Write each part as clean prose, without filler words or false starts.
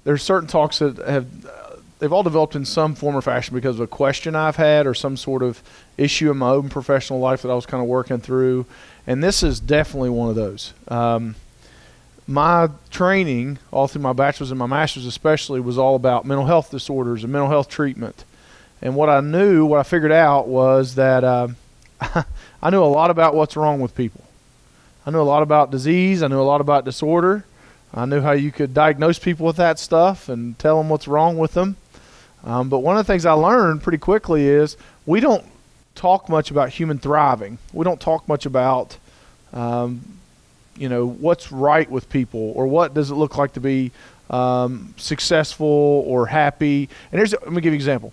there's certain talks that have they've all developed in some form or fashion because of a question I've had or some sort of issue in my own professional life that I was kind of working through, and this is definitely one of those. My training, all through my bachelor's and my master's especially, was all about mental health disorders and mental health treatment. And what I figured out was that I knew a lot about what's wrong with people. I knew a lot about disease. I knew a lot about disorder. I knew how you could diagnose people with that stuff and tell them what's wrong with them. But one of the things I learned pretty quickly is we don't talk much about human thriving. We don't talk much about what's right with people, or what does it look like to be successful or happy. And let me give you an example.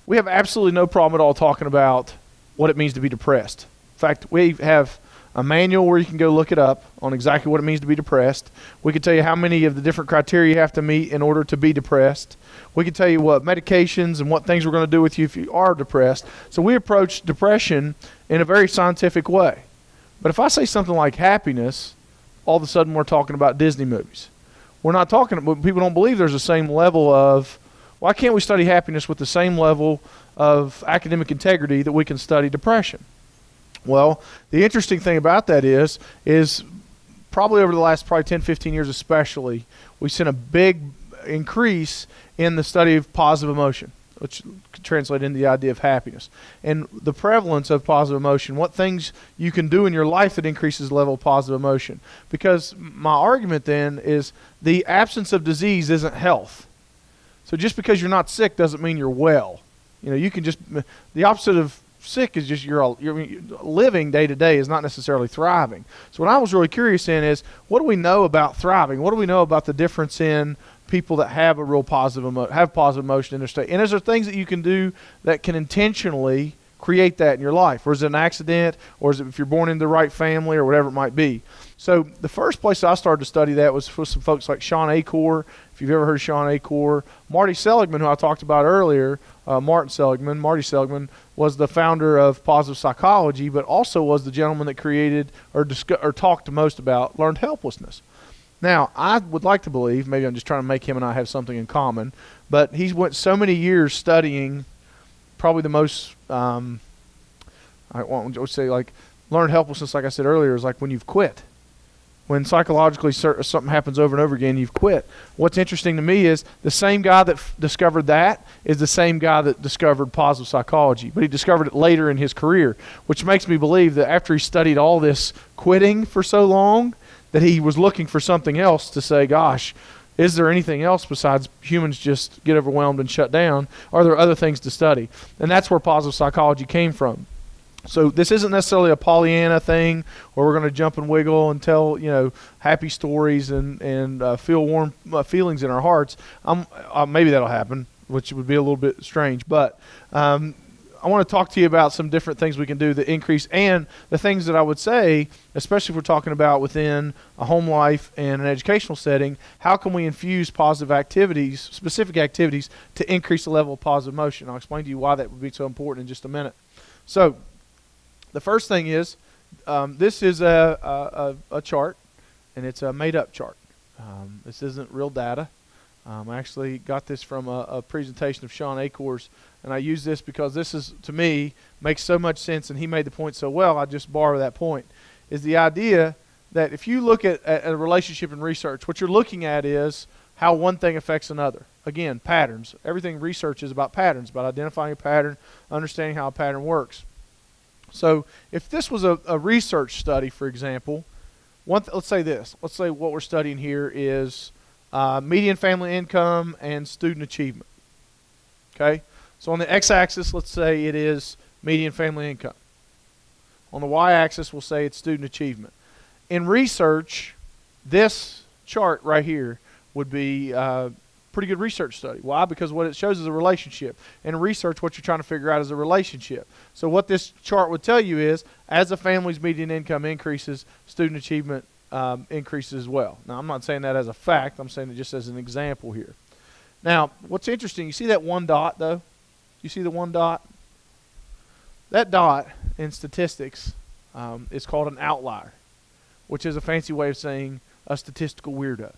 We have absolutely no problem at all talking about what it means to be depressed. In fact, we have a manual where you can go look it up on exactly what it means to be depressed. We can tell you how many of the different criteria you have to meet in order to be depressed. We can tell you what medications and what things we're going to do with you if you are depressed. So we approach depression in a very scientific way. But if I say something like happiness, all of a sudden we're talking about Disney movies. We're not talking, people don't believe there's the same level of, why can't we study happiness with the same level of academic integrity that we can study depression? Well, the interesting thing about that is probably over the last 10, 15 years especially, we've seen a big increase in the study of positive emotion, which could translate into the idea of happiness. And the prevalence of positive emotion, what things you can do in your life that increases the level of positive emotion. Because my argument then is the absence of disease isn't health. So just because you're not sick doesn't mean you're well. You can just, the opposite of sick is just you're living day to day is not necessarily thriving. So what I was really curious in is, what do we know about thriving? What do we know about the difference in people that have a real positive emotion in their state? And is there things that you can do that can intentionally create that in your life? Or is it an accident? Or is it if you're born into the right family or whatever it might be? So the first place I started to study that was with some folks like Sean Acor. If you've ever heard of Sean Acor, Marty Seligman, who I talked about earlier, Marty Seligman was the founder of positive psychology, but also was the gentleman that created or talked the most about learned helplessness. Now, I would like to believe, maybe I'm just trying to make him and I have something in common, but he went so many years studying probably the most, I would say, like, learned helplessness, like I said earlier, is like when you've quit. When psychologically something happens over and over again, you've quit. What's interesting to me is the same guy that discovered that is the same guy that discovered positive psychology, but he discovered it later in his career, which makes me believe that after he studied all this quitting for so long, that he was looking for something else to say, gosh, is there anything else besides humans just get overwhelmed and shut down? Are there other things to study? And that's where positive psychology came from. So this isn't necessarily a Pollyanna thing where we're going to jump and wiggle and tell, happy stories and feel warm feelings in our hearts. Maybe that'll happen, which would be a little bit strange. But I want to talk to you about some different things we can do that increase, and the things that I would say, especially if we're talking about within a home life and an educational setting, how can we infuse positive activities, specific activities, to increase the level of positive emotion? I'll explain to you why that would be so important in just a minute. So the first thing is, this is a chart, and it's a made-up chart. This isn't real data. I actually got this from a presentation of Sean Acor's, and I use this because this is, to me, makes so much sense, and he made the point so well, I just borrow that point, is the idea that if you look at a relationship in research, what you're looking at is how one thing affects another. Again, patterns. Everything research is about patterns, about identifying a pattern, understanding how a pattern works. So if this was a research study, for example, let's say this. Let's say what we're studying here is median family income and student achievement. Okay? So on the x-axis, let's say it is median family income. On the y-axis, we'll say it's student achievement. In research, this chart right here would be pretty good research study. Why? Because what it shows is a relationship. In research, what you're trying to figure out is a relationship. So what this chart would tell you is, as a family's median income increases, student achievement increases as well. Now, I'm not saying that as a fact. I'm saying it just as an example here. Now, what's interesting, you see that one dot, though? You see the one dot? That dot in statistics is called an outlier, which is a fancy way of saying a statistical weirdo.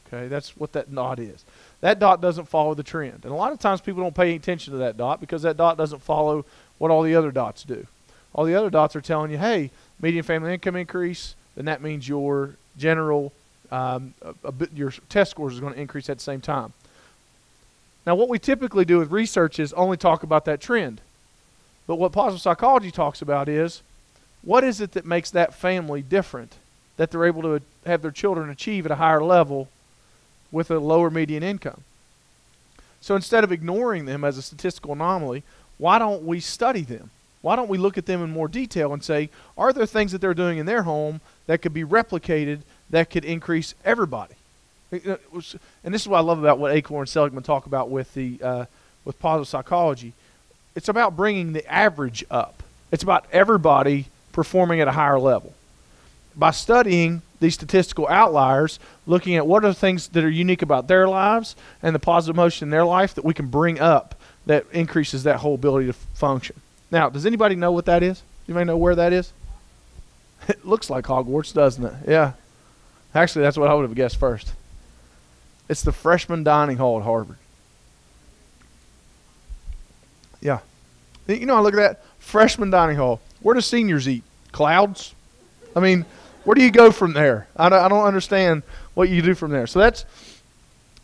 Okay, that's what that dot is. That dot doesn't follow the trend. And a lot of times people don't pay attention to that dot because that dot doesn't follow what all the other dots do. All the other dots are telling you, hey, median family income increase, then that means your general, your test scores is going to increase at the same time. Now, what we typically do with research is only talk about that trend. But what positive psychology talks about is, what is it that makes that family different, that they're able to have their children achieve at a higher level with a lower median income? So instead of ignoring them as a statistical anomaly, why don't we study them? Why don't we look at them in more detail and say, are there things that they're doing in their home that could be replicated that could increase everybody? And this is what I love about what Acorn and Seligman talk about with positive psychology. It's about bringing the average up. It's about everybody performing at a higher level. By studying these statistical outliers, looking at what are the things that are unique about their lives and the positive emotion in their life that we can bring up that increases that whole ability to function. Now, does anybody know what that is? Anybody know where that is? It looks like Hogwarts, doesn't it? Yeah. Actually, that's what I would have guessed first. It's the freshman dining hall at Harvard. Yeah. You know, I look at that freshman dining hall. Where do seniors eat? Clouds? I mean, where do you go from there? I don't understand what you do from there. So that's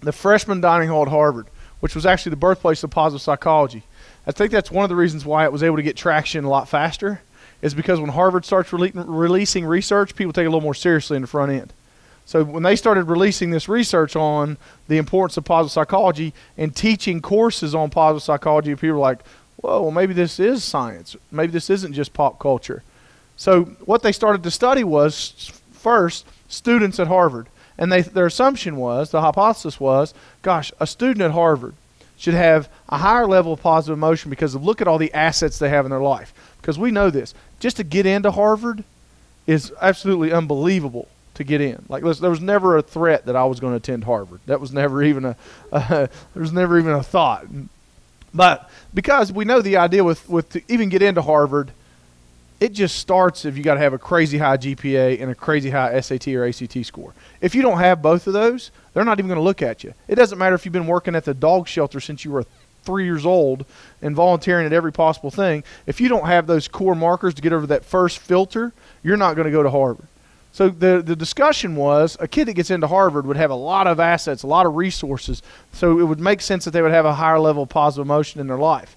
the freshman dining hall at Harvard, which was actually the birthplace of positive psychology. I think that's one of the reasons why it was able to get traction a lot faster, is because when Harvard starts releasing research, people take it a little more seriously in the front end. So when they started releasing this research on the importance of positive psychology and teaching courses on positive psychology, people were like, whoa, well, maybe this is science. Maybe this isn't just pop culture. So what they started to study was, first, students at Harvard. And their assumption was, the hypothesis was, gosh, a student at Harvard should have a higher level of positive emotion because of look at all the assets they have in their life. Because we know this. Just to get into Harvard is absolutely unbelievable to get in. Like, listen, there was never a threat that I was going to attend Harvard. That was never even there was never even a thought. But because we know the idea with to even get into Harvard, it just starts if you got to have a crazy high GPA and a crazy high SAT or ACT score. If you don't have both of those, they're not even going to look at you. It doesn't matter if you've been working at the dog shelter since you were 3 years old and volunteering at every possible thing. If you don't have those core markers to get over that first filter, you're not going to go to Harvard. So the discussion was a kid that gets into Harvard would have a lot of assets, a lot of resources, so it would make sense that they would have a higher level of positive emotion in their life.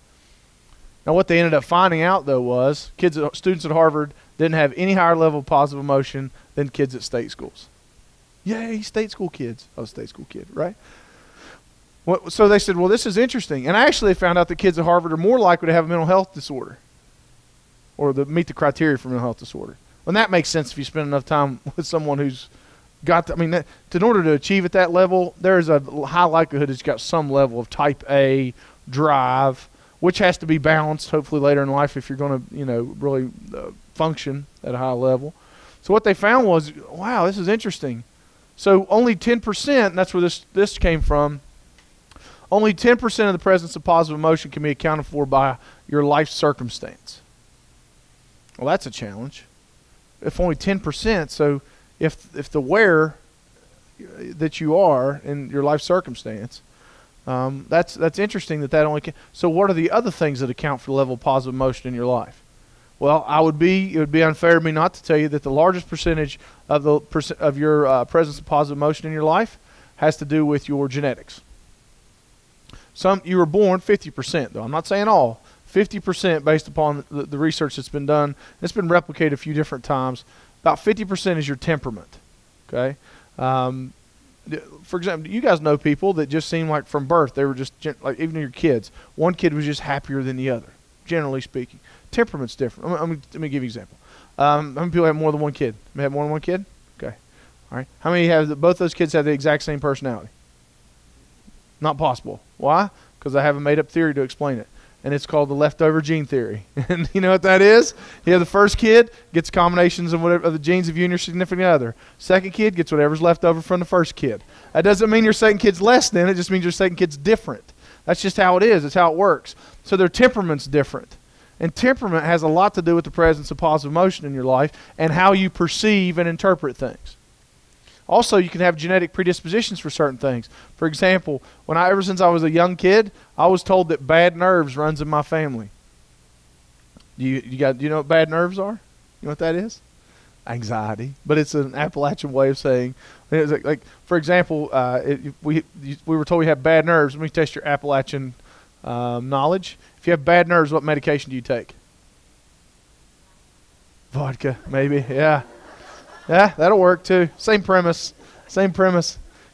Now what they ended up finding out, though, was students at Harvard didn't have any higher level of positive emotion than kids at state schools. Yay, state school kids. I was a state school kid, right? So they said, well, this is interesting. And actually they found out that kids at Harvard are more likely to have a mental health disorder or meet the criteria for mental health disorder. And that makes sense if you spend enough time with someone who's got, in order to achieve at that level, there's a high likelihood that you've got some level of type A drive, which has to be balanced hopefully later in life if you're going to, really function at a high level. So what they found was, wow, this is interesting. So only 10%, and that's where this came from, only 10% of the presence of positive emotion can be accounted for by your life circumstance. Well, that's a challenge. If only 10%, so if the where that you are in your life circumstance, that's interesting that only can. So what are the other things that account for the level of positive emotion in your life? Well, it would be unfair of me not to tell you that the largest percentage of your presence of positive emotion in your life has to do with your genetics. You were born 50%, though. I'm not saying all. 50% based upon the research that's been done. It's been replicated a few different times. About 50% is your temperament. Okay. For example, you guys know people that just seem like from birth they were just like, even your kids. One kid was just happier than the other, generally speaking. Temperament's different. Let me give you an example. How many people have more than one kid? May have more than one kid? Okay. All right. How many have both those kids have the exact same personality? Not possible. Why? Because I have a made-up theory to explain it. And it's called the leftover gene theory. And you know what that is? You have the first kid gets combinations of whatever of the genes of you and your significant other. Second kid gets whatever's left over from the first kid. That doesn't mean your second kid's less than. It just means your second kid's different. That's just how it is. It's how it works. So their temperament's different. And temperament has a lot to do with the presence of positive emotion in your life and how you perceive and interpret things. Also, you can have genetic predispositions for certain things. For example, ever since I was a young kid, I was told that bad nerves runs in my family. Do you know what bad nerves are? You know what that is? Anxiety. But it's an Appalachian way of saying, it's like for example, we were told we have bad nerves. Let me test your Appalachian knowledge. If you have bad nerves, what medication do you take? Vodka, maybe. Yeah. Yeah, that'll work too. Same premise.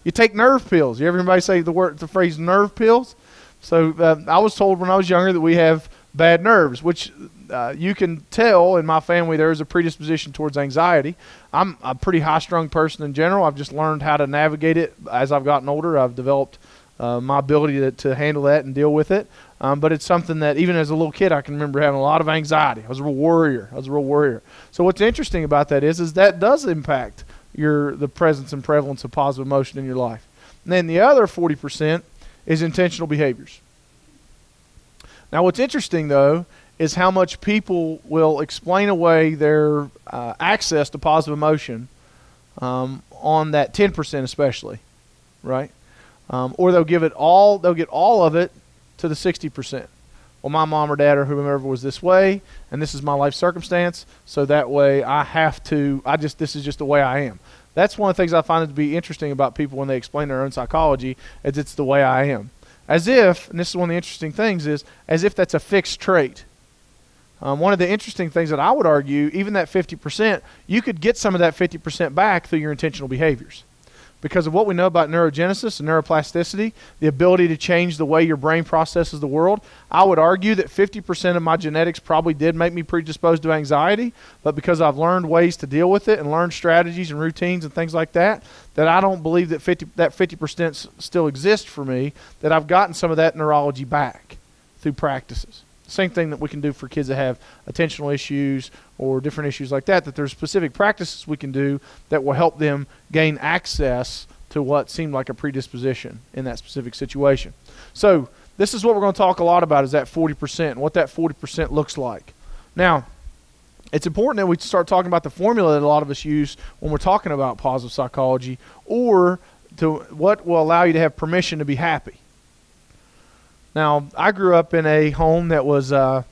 You take nerve pills. You ever anybody say the phrase nerve pills? So I was told when I was younger that we have bad nerves, which you can tell in my family there is a predisposition towards anxiety. I'm a pretty high-strung person in general. I've just learned how to navigate it as I've gotten older. I've developed my ability to handle that and deal with it. But it's something that even as a little kid I can remember having a lot of anxiety. I was a real warrior. So what's interesting about that is that does impact the presence and prevalence of positive emotion in your life. And then the other 40% is intentional behaviors. Now what's interesting though is how much people will explain away their access to positive emotion on that 10% especially, right? Or they'll get all of it to the 60%. Well, my mom or dad or whomever was this way, and this is my life circumstance, so that way this is just the way I am. That's one of the things I find to be interesting about people when they explain their own psychology, is it's the way I am. As if, and this is one of the interesting things, is as if that's a fixed trait. One of the interesting things that I would argue, even that 50%, you could get some of that 50% back through your intentional behaviors. Because of what we know about neurogenesis and neuroplasticity, the ability to change the way your brain processes the world, I would argue that 50% of my genetics probably did make me predisposed to anxiety, but because I've learned ways to deal with it and learned strategies and routines and things like that, that I don't believe that 50% still exists for me, that I've gotten some of that neurology back through practices. Same thing that we can do for kids that have attentional issues or different issues like that there's specific practices we can do that will help them gain access to what seemed like a predisposition in that specific situation. So this is what we're going to talk a lot about, is that 40% and what that 40% looks like. Now, it's important that we start talking about the formula that a lot of us use when we're talking about positive psychology, or to what will allow you to have permission to be happy. Now, I grew up in a home that was, let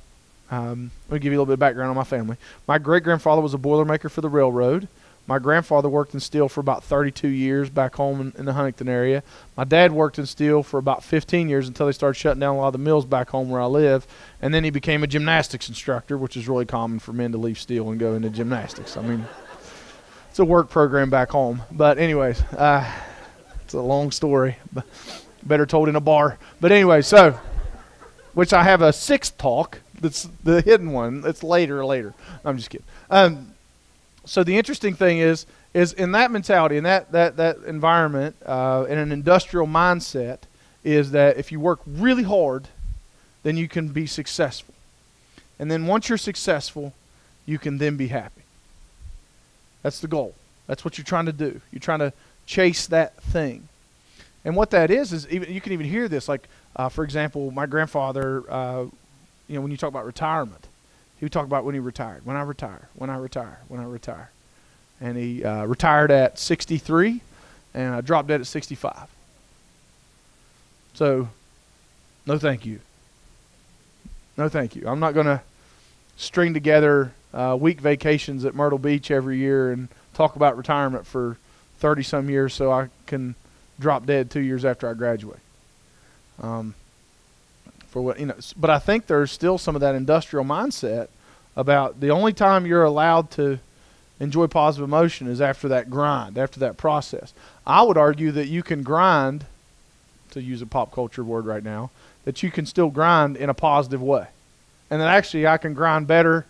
me give you a little bit of background on my family. My great-grandfather was a boilermaker for the railroad. My grandfather worked in steel for about 32 years back home in the Huntington area. My dad worked in steel for about 15 years until they started shutting down a lot of the mills back home where I live. And then he became a gymnastics instructor, which is really common for men to leave steel and go into gymnastics. I mean, it's a work program back home. But anyways, it's a long story. Better told in a bar. But anyway, so, which I have a sixth talk, that's the hidden one. It's later. I'm just kidding. So the interesting thing is in that mentality, in that environment, in an industrial mindset, is that if you work really hard, then you can be successful. And then once you're successful, you can then be happy. That's the goal. That's what you're trying to do. You're trying to chase that thing. And what that is even you can even hear this. Like, for example, my grandfather, when you talk about retirement, he would talk about when he retired. When I retire. And he retired at 63 and dropped dead at 65. So, no thank you. No thank you. I'm not going to string together week vacations at Myrtle Beach every year and talk about retirement for 30-some years so I can drop dead 2 years after I graduate. But I think there's still some of that industrial mindset about the only time you're allowed to enjoy positive emotion is after that grind, after that process. I would argue that you can grind, to use a pop culture word right now, that you can still grind in a positive way. And that actually I can grind better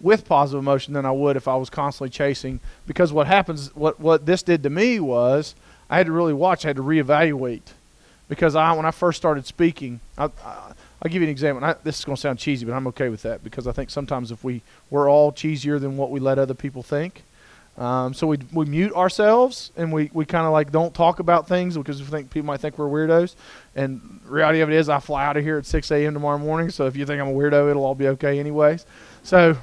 with positive emotion than I would if I was constantly chasing. Because what happens, what this did to me was I had to really watch, I had to reevaluate. Because when I first started speaking, I'll give you an example. This is going to sound cheesy, but I'm okay with that because I think sometimes if we're all cheesier than what we let other people think. So we mute ourselves and we kind of like don't talk about things because we think people might think we're weirdos. And the reality of it is I fly out of here at 6 a.m. tomorrow morning. So if you think I'm a weirdo, it'll all be okay anyways. So,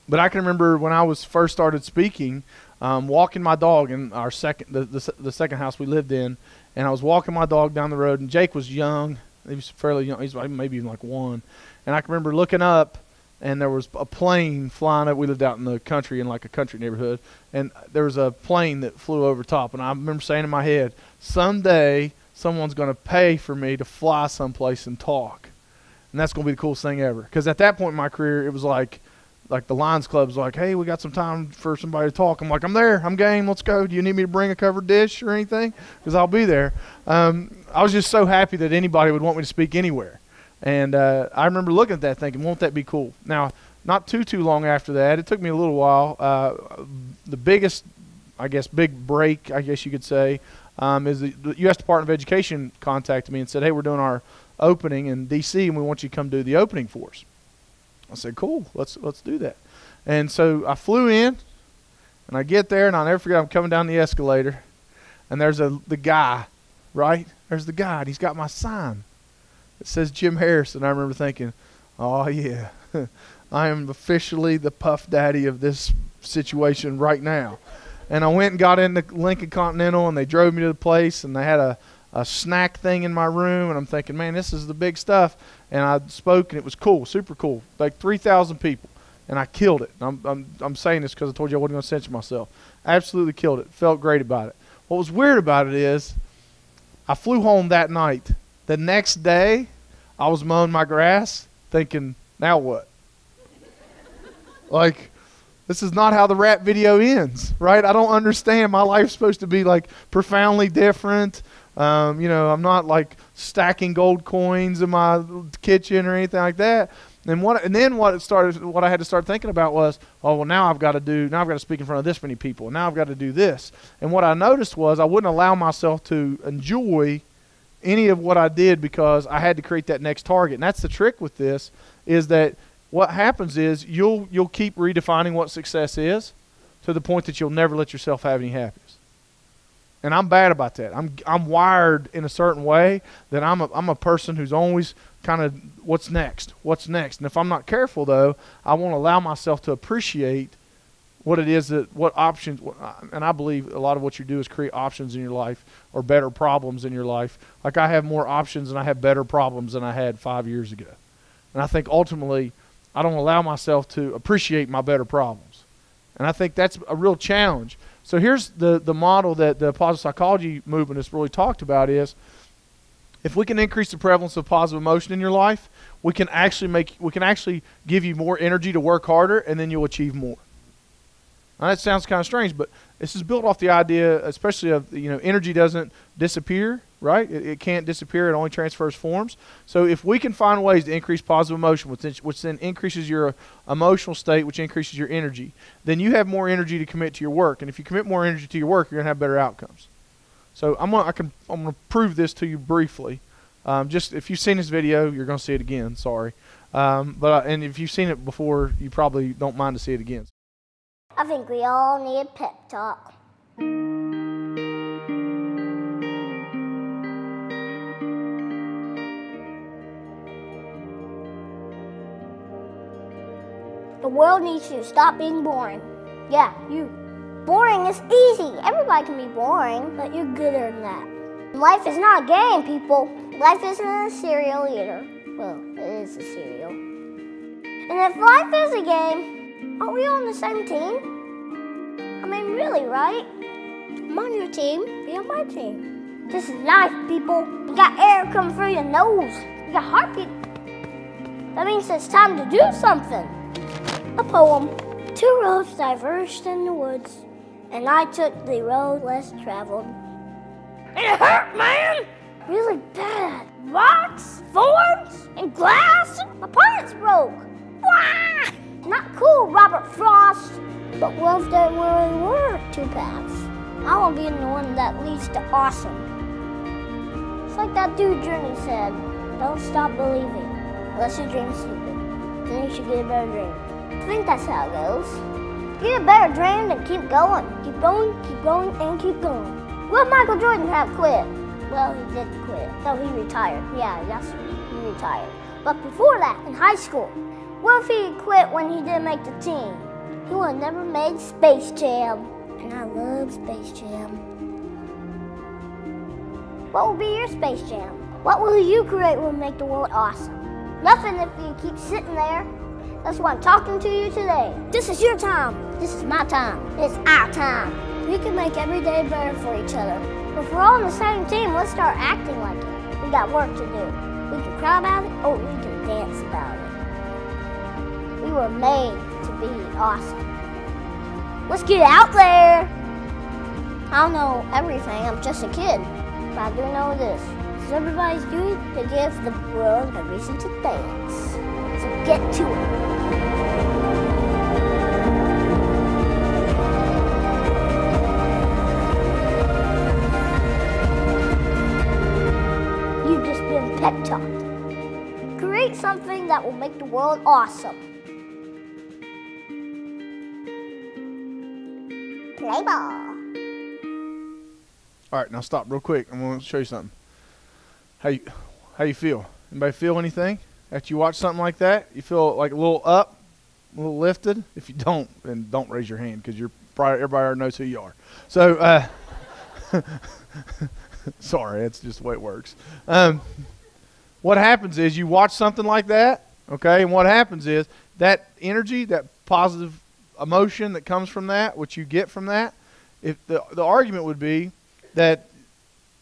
but I can remember when I was first started speaking, walking my dog in our the second house we lived in, and I was walking my dog down the road, and Jake was young. He was fairly young. He's maybe even like 1. And I can remember looking up, and there was a plane flying up. We lived out in the country in like a country neighborhood, and there was a plane that flew over top. And I remember saying in my head, someday someone's going to pay for me to fly someplace and talk. And that's going to be the coolest thing ever. Because at that point in my career, it was like the Lions Club was like, hey, we got some time for somebody to talk. I'm like, I'm there. I'm game. Let's go. Do you need me to bring a covered dish or anything? Because I'll be there. I was just so happy that anybody would want me to speak anywhere. And I remember looking at that thinking, won't that be cool? Now, not too long after that, it took me a little while. The biggest, I guess, big break, I guess you could say, is the U.S. Department of Education contacted me and said, hey, we're doing our opening in D.C., and we want you to come do the opening for us. I said, cool, let's do that. And so I flew in, and I get there, and I'll never forget, I'm coming down the escalator, and there's the guy, right? There's the guy, and he's got my sign. It says Jim Harrison. I remember thinking, oh, yeah, I am officially the Puff Daddy of this situation right now. And I went and got into Lincoln Continental, and they drove me to the place, and they had a snack thing in my room, and I'm thinking, man, this is the big stuff. And I spoke, and it was cool, super cool, like 3,000 people, and I killed it. And I'm saying this because I told you I wasn't going to censor myself. Absolutely killed it. Felt great about it. What was weird about it is I flew home that night. The next day, I was mowing my grass thinking, now what? Like, this is not how the rap video ends, right? I don't understand. My life's supposed to be, like, profoundly different. I'm not, like, stacking gold coins in my kitchen or anything like that. And then what I had to start thinking about was, oh, well, now I've got to speak in front of this many people. And now I've got to do this. And what I noticed was I wouldn't allow myself to enjoy any of what I did because I had to create that next target. And that's the trick with this, is that what happens is you'll keep redefining what success is to the point that you'll never let yourself have any happiness. And I'm bad about that. I'm wired in a certain way that I'm a person who's always kind of what's next. And if I'm not careful, though, I won't allow myself to appreciate what it is what options, and I believe a lot of what you do is create options in your life or better problems in your life. Like I have more options and I have better problems than I had 5 years ago. And I think ultimately I don't allow myself to appreciate my better problems. And I think that's a real challenge. So here's the model that the positive psychology movement has really talked about is if we can increase the prevalence of positive emotion in your life, we can actually give you more energy to work harder, and then you'll achieve more. Now that sounds kind of strange, but this is built off the idea, especially of, energy doesn't disappear, right? It can't disappear. It only transfers forms. So if we can find ways to increase positive emotion, which then increases your emotional state, which increases your energy, then you have more energy to commit to your work. And if you commit more energy to your work, you're going to have better outcomes. So I'm going to prove this to you briefly. Just if you've seen this video, you're going to see it again. Sorry. And if you've seen it before, you probably don't mind to see it again. I think we all need a pep talk. The world needs to stop being boring. Yeah, you. Boring is easy. Everybody can be boring, but you're gooder than that. Life is not a game, people. Life isn't a cereal either. Well, it is a cereal. And if life is a game, aren't we on the same team? I mean, really, right? I'm on your team, be on my team. This is life, people. You got air coming through your nose. You got heartbeat. That means it's time to do something. A poem. 2 roads diverged in the woods, and I took the road less traveled. It hurt, man! Really bad. Rocks, thorns, and glass. My parts broke. Wah! Not cool, Robert Frost. But what if there really were 2 paths? I want to be the one that leads to awesome. It's like that dude Journey said, don't stop believing unless your dream's stupid. Then you should get a better dream. I think that's how it goes. Get a better dream and keep going. Keep going, and keep going. Will Michael Jordan have quit? Well, he did quit. No, he retired. Yeah, that's he retired. But before that, in high school, what if he quit when he didn't make the team? He would have never made Space Jam. and I love Space Jam. What will be your Space Jam? What will you create will make the world awesome? Nothing if you keep sitting there. That's why I'm talking to you today. This is your time. This is my time. It's our time. We can make every day better for each other. If we're all on the same team, let's start acting like it. We got work to do. We can cry about it, or we can dance about it. We were made to be awesome. Let's get out there. I don't know everything, I'm just a kid. But I do know this. It's everybody's duty to give the world a reason to dance. So get to it. You've just been pep talked. Create something that will make the world awesome. Play ball. All right, now stop real quick. I'm going to show you something. How you feel? Anybody feel anything after you watch something like that? You feel like a little up, a little lifted? If you don't, then don't raise your hand because everybody already knows who you are. So, sorry, that's just the way it works. What happens is you watch something like that, okay, and what happens is that energy, that positive emotion that comes from that, what you get from that, if the argument would be that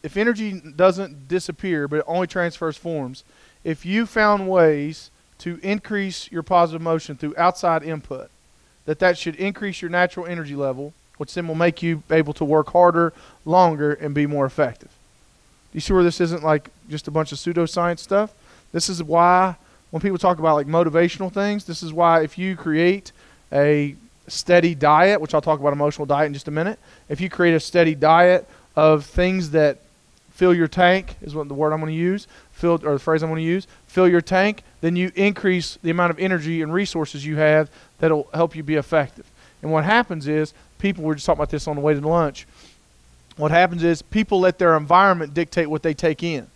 if energy doesn't disappear but it only transfers forms, if you found ways to increase your positive emotion through outside input, that should increase your natural energy level, which then will make you able to work harder, longer, and be more effective. Do you see where this isn't like just a bunch of pseudoscience stuff? This is why when people talk about like motivational things, this is why if you create a steady diet, which I'll talk about emotional diet in just a minute, if you create a steady diet of things that fill your tank, is what the word I'm going to use, or the phrase I'm going to use, fill your tank, then you increase the amount of energy and resources you have that'll help you be effective. And what happens is, people were just talking about this on the way to lunch, what happens is people let their environment dictate what they take in.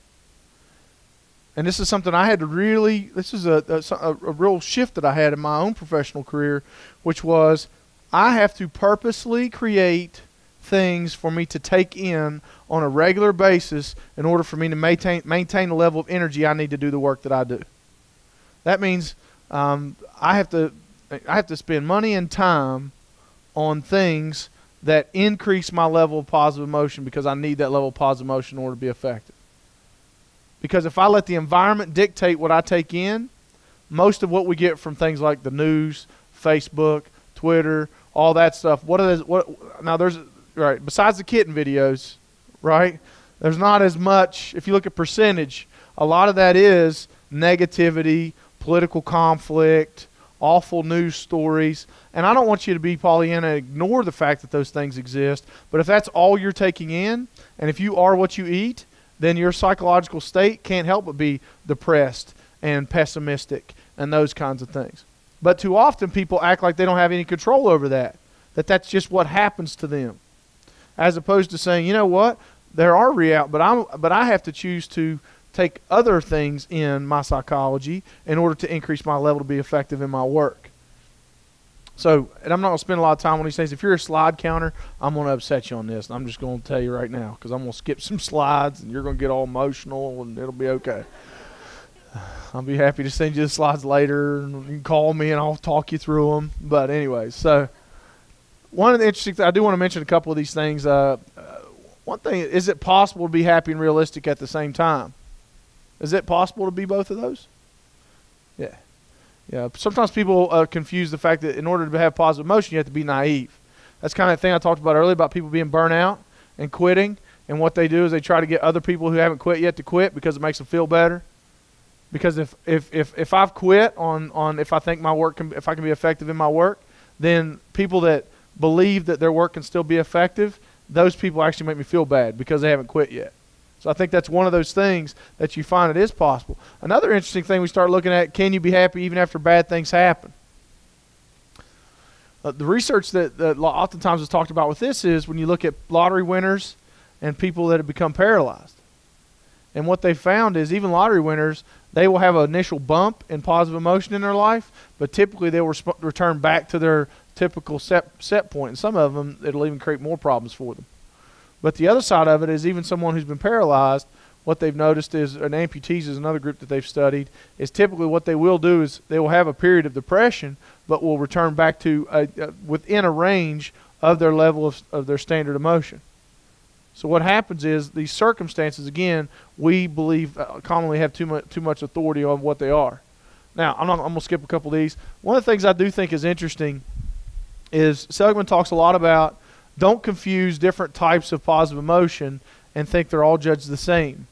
And this is something I had to really, this is a real shift that I had in my own professional career, which was I have to purposely create things for me to take in on a regular basis in order for me to maintain the level of energy I need to do the work that I do. That means I have to spend money and time on things that increase my level of positive emotion because I need that level of positive emotion in order to be effective. Because if I let the environment dictate what I take in, most of what we get from things like the news, Facebook, Twitter, all that stuff, right, besides the kitten videos, right, there's not as much, if you look at percentage, a lot of that is negativity, political conflict, awful news stories. And I don't want you to be Pollyanna and ignore the fact that those things exist, but if that's all you're taking in, and if you are what you eat, then your psychological state can't help but be depressed and pessimistic and those kinds of things. But too often people act like they don't have any control over that that's just what happens to them. As opposed to saying, you know what, there are but I have to choose to take other things in my psychology in order to increase my level to be effective in my work. So, and I'm not going to spend a lot of time on these things. If you're a slide counter, I'm going to upset you on this. And I'm just going to tell you right now because I'm going to skip some slides and you're going to get all emotional and it'll be okay. I'll be happy to send you the slides later and you can call me and I'll talk you through them. But anyways, so one of the interesting things, I do want to mention a couple of these things. One thing, is it possible to be happy and realistic at the same time? Is it possible to be both of those? Yeah. Yeah. Sometimes people confuse the fact that in order to have positive emotion, you have to be naive. That's kind of the thing I talked about earlier about people being burnt out and quitting. And what they do is they try to get other people who haven't quit yet to quit because it makes them feel better. Because if I've quit on if I think my work if I can be effective in my work, then people that believe that their work can still be effective, those people actually make me feel bad because they haven't quit yet. So I think that's one of those things that you find it is possible. Another interesting thing we start looking at, can you be happy even after bad things happen? The research that oftentimes is talked about with this is when you look at lottery winners and people that have become paralyzed. And what they found is even lottery winners, they will have an initial bump in positive emotion in their life, but typically they will return back to their typical set point. And some of them, it'll even create more problems for them. But the other side of it is even someone who's been paralyzed, what they've noticed is, and amputees is another group that they've studied, is typically what they will do is they will have a period of depression, but will return back to within a range of their level of their standard emotion. So what happens is these circumstances, again, we believe commonly have too much authority on what they are. Now, I'm going to skip a couple of these. One of the things I do think is interesting is Seligman talks a lot about don't confuse different types of positive emotion and think they're all judged the same.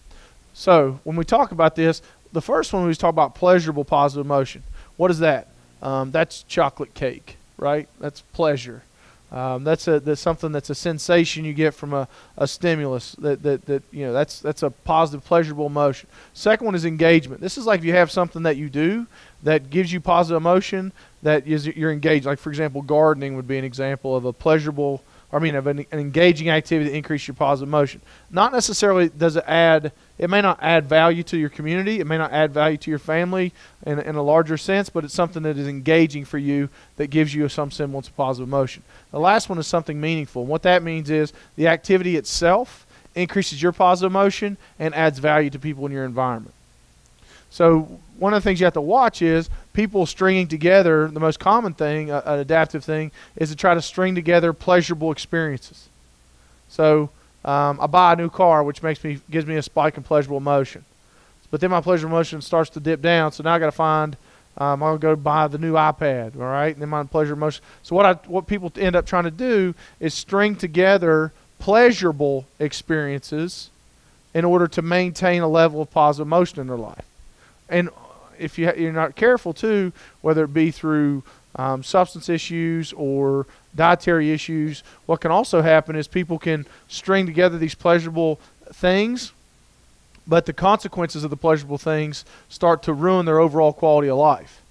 So when we talk about this, the first one we was talking about pleasurable positive emotion. What is that? That's chocolate cake, right? That's pleasure. That's something that's a sensation you get from a stimulus that's a positive, pleasurable emotion. Second one is engagement. This is like if you have something that you do that gives you positive emotion that you're engaged. Like for example, gardening would be an example of an engaging activity that increases your positive emotion. Not necessarily does it may not add value to your community, it may not add value to your family in a larger sense, but it's something that is engaging for you that gives you some semblance of positive emotion. The last one is something meaningful. And what that means is the activity itself increases your positive emotion and adds value to people in your environment. So one of the things you have to watch is people stringing together, the most common thing, an adaptive thing, is to try to string together pleasurable experiences. So I buy a new car, which gives me a spike in pleasurable emotion. But then my pleasurable emotion starts to dip down, so now I got to find, I'm going to go buy the new iPad, all right? And then my pleasure emotion. So what people end up trying to do is string together pleasurable experiences in order to maintain a level of positive emotion in their life. And if you're not careful too, whether it be through substance issues or dietary issues, what can also happen is people can string together these pleasurable things, but the consequences of the pleasurable things start to ruin their overall quality of life.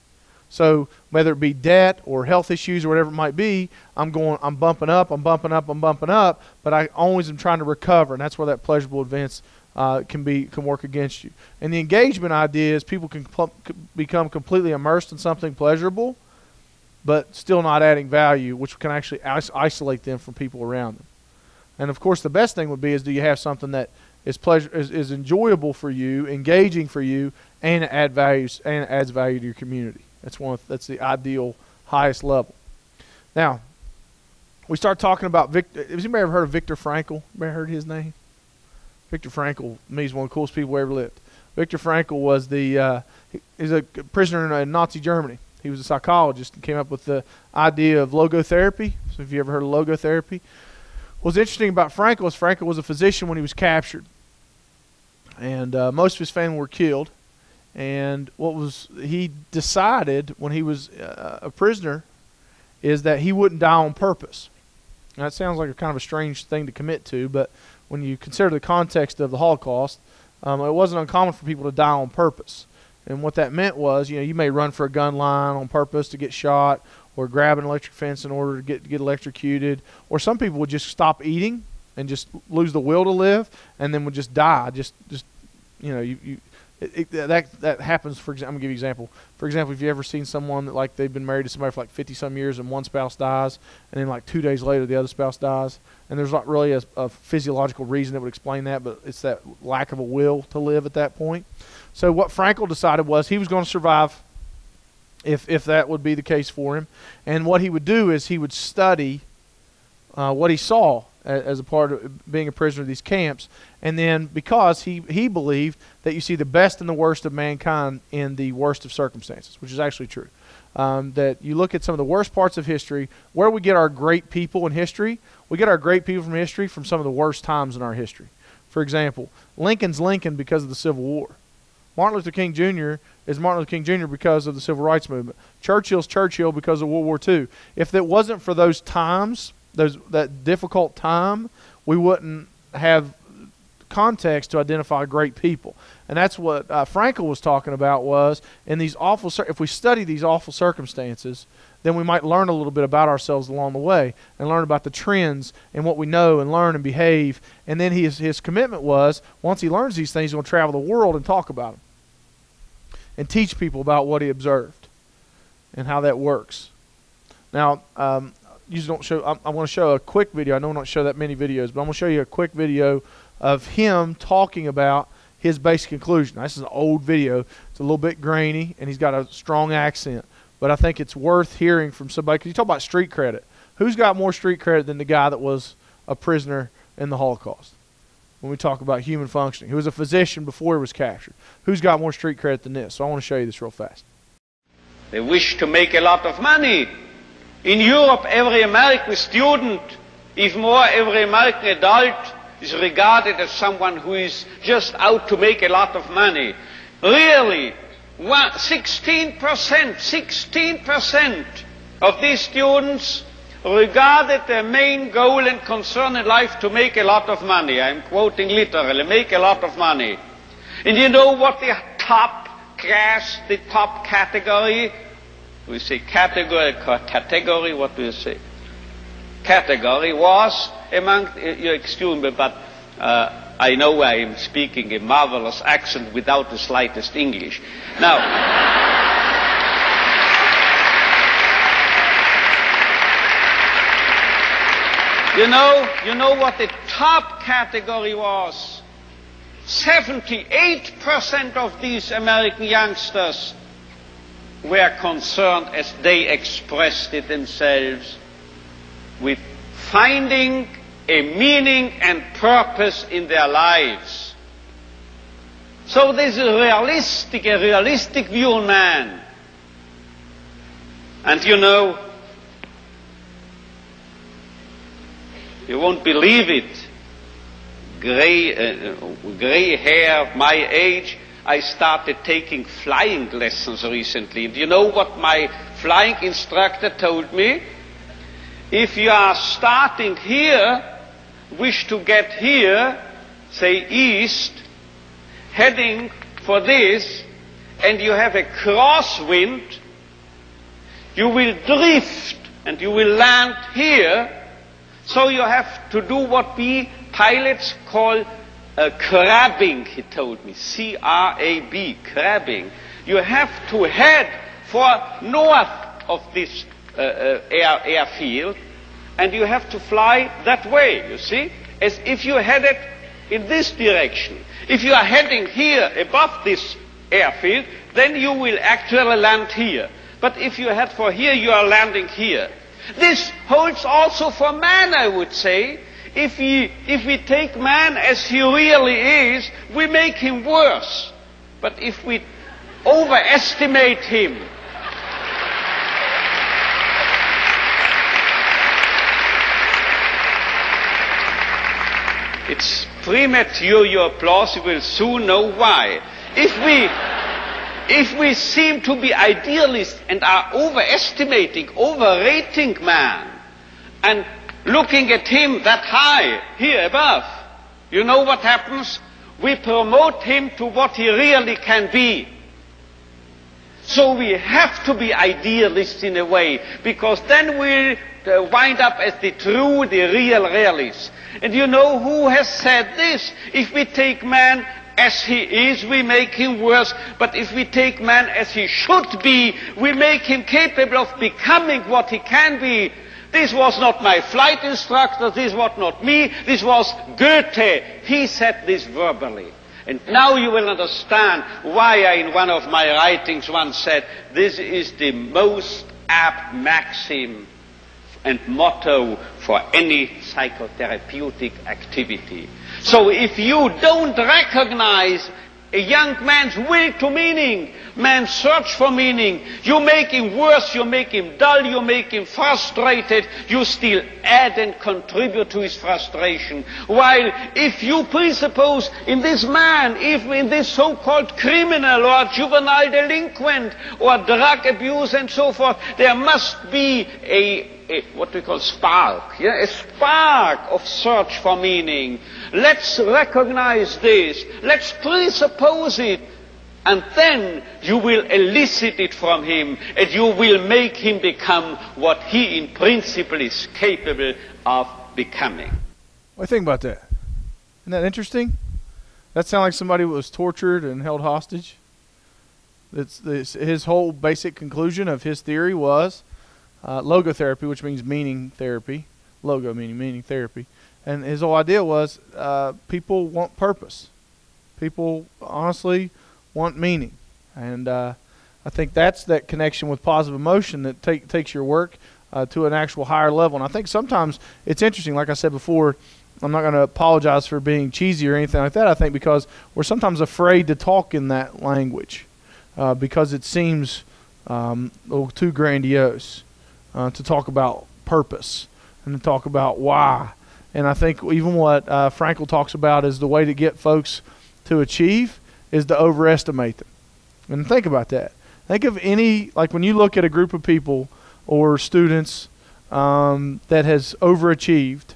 So whether it be debt or health issues or whatever it might be, I'm bumping up, but I always am trying to recover, and that's where that pleasurable events can work against you. And the engagement idea is people can become completely immersed in something pleasurable, but still not adding value, which can actually isolate them from people around them. And of course, the best thing would be is do you have something that is enjoyable for you, engaging for you, and adds value to your community. That's the ideal highest level. Now, we start talking about Victor. Has anybody ever heard of Viktor Frankl? Anybody heard his name? Viktor Frankl, to me, is one of the coolest people who ever lived. Viktor Frankl was he's a prisoner in Nazi Germany. He was a psychologist and came up with the idea of logotherapy. So if you ever heard of logotherapy. What's interesting about Frankl is Frankl was a physician when he was captured. And most of his family were killed. And he decided when he was a prisoner is that he wouldn't die on purpose. Now, that sounds like a kind of a strange thing to commit to, but when you consider the context of the Holocaust, it wasn't uncommon for people to die on purpose. And what that meant was, you may run for a gun line on purpose to get shot, or grab an electric fence in order to get electrocuted, or some people would just stop eating and just lose the will to live, and then would just die. That happens. For example, I'm gonna give you an example. For example, if you ever seen someone that like they've been married to somebody for like 50-some years and one spouse dies, and then like 2 days later the other spouse dies, and there's not really a physiological reason that would explain that, but it's that lack of a will to live at that point. So what Frankl decided was he was going to survive if that would be the case for him, and what he would do is he would study what he saw as a part of being a prisoner of these camps. And then because he believed that you see the best and the worst of mankind in the worst of circumstances, which is actually true. That you look at some of the worst parts of history, where we get our great people in history, we get our great people from history from some of the worst times in our history. For example, Lincoln's Lincoln because of the Civil War. Martin Luther King Jr. is Martin Luther King Jr. because of the Civil Rights Movement. Churchill's Churchill because of World War II. If it wasn't for those times, that difficult time, we wouldn't have context to identify great people. And that's what Frankl was talking about was in these if we study these awful circumstances, then we might learn a little bit about ourselves along the way and learn about the trends and what we know and learn and behave. And then his commitment was once he learns these things, he's going to travel the world and talk about them and teach people about what he observed and how that works. Now, usually don't show. I want to show a quick video. I know we don't show that many videos, but I'm going to show you a quick video of him talking about his basic conclusion. Now, this is an old video. It's a little bit grainy, and he's got a strong accent. But I think it's worth hearing from somebody, because you talk about street credit. Who's got more street credit than the guy that was a prisoner in the Holocaust? When we talk about human functioning, who was a physician before he was captured. Who's got more street credit than this? So I want to show you this real fast. They wish to make a lot of money. In Europe, every American student, even more every American adult, is regarded as someone who is just out to make a lot of money. Really, 16% of these students regarded their main goal and concern in life to make a lot of money. I'm quoting literally, make a lot of money. And you know what the top class, the top category, we say category, what do you say? Category was among, you excuse me, but I know I am speaking a marvelous accent without the slightest English. Now, you know what the top category was? 78% of these American youngsters were concerned, as they expressed it themselves, with finding a meaning and purpose in their lives. So this is a realistic view on man. And you know, you won't believe it, gray hair, my age, I started taking flying lessons recently. Do you know what my flying instructor told me? If you are starting here, wish to get here, say east, heading for this, and you have a crosswind, you will drift and you will land here. So you have to do what we pilots call crabbing, he told me, C-R-A-B, crabbing. You have to head for north of this airfield, and you have to fly that way, you see, as if you headed in this direction. If you are heading here above this airfield, then you will actually land here. But if you head for here, you are landing here. This holds also for man, I would say. If we take man as he really is, we make him worse. But if we overestimate him, it's premature, your applause, you will soon know why. If we seem to be idealists and are overrating man, and looking at him that high, here above, you know what happens? We promote him to what he really can be. So we have to be idealists in a way, because then we'll wind up as the real realists. And you know who has said this? If we take man as he is, we make him worse. But if we take man as he should be, we make him capable of becoming what he can be. This was not my flight instructor, this was not me, this was Goethe. He said this verbally. And now you will understand why I, in one of my writings, once said, this is the most apt maxim and motto for any psychotherapeutic activity. So if you don't recognize a young man's will to meaning, man's search for meaning, you make him worse, you make him dull, you make him frustrated, you still add and contribute to his frustration. While if you presuppose in this man, if in this so-called criminal or juvenile delinquent or drug abuse and so forth, there must be a what we call spark, a spark of search for meaning. Let's recognize this, let's presuppose it, and then you will elicit it from him, and you will make him become what he in principle is capable of becoming. What do you think about that? Isn't that interesting? That sounds like somebody who was tortured and held hostage. His whole basic conclusion of his theory was, logotherapy, which means meaning therapy. Logo meaning meaning therapy. And his whole idea was people want purpose. People honestly want meaning. And I think that's that connection with positive emotion that takes your work to an actual higher level. And I think sometimes it's interesting, like I said before, I'm not going to apologize for being cheesy or anything like that. I think because we're sometimes afraid to talk in that language because it seems a little too grandiose to talk about purpose and to talk about why. And I think even what Frankel talks about is the way to get folks to achieve is to overestimate them. And think about that. Think of any, like when you look at a group of people or students that has overachieved,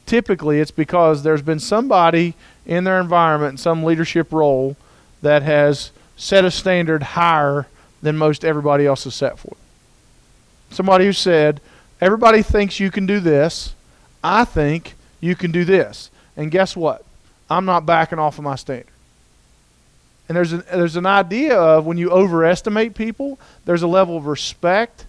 typically it's because there's been somebody in their environment in some leadership role that has set a standard higher than most everybody else has set for it. Somebody who said, everybody thinks you can do this, I think you can do this. And guess what? I'm not backing off of my standard. And there's an idea of when you overestimate people, there's a level of respect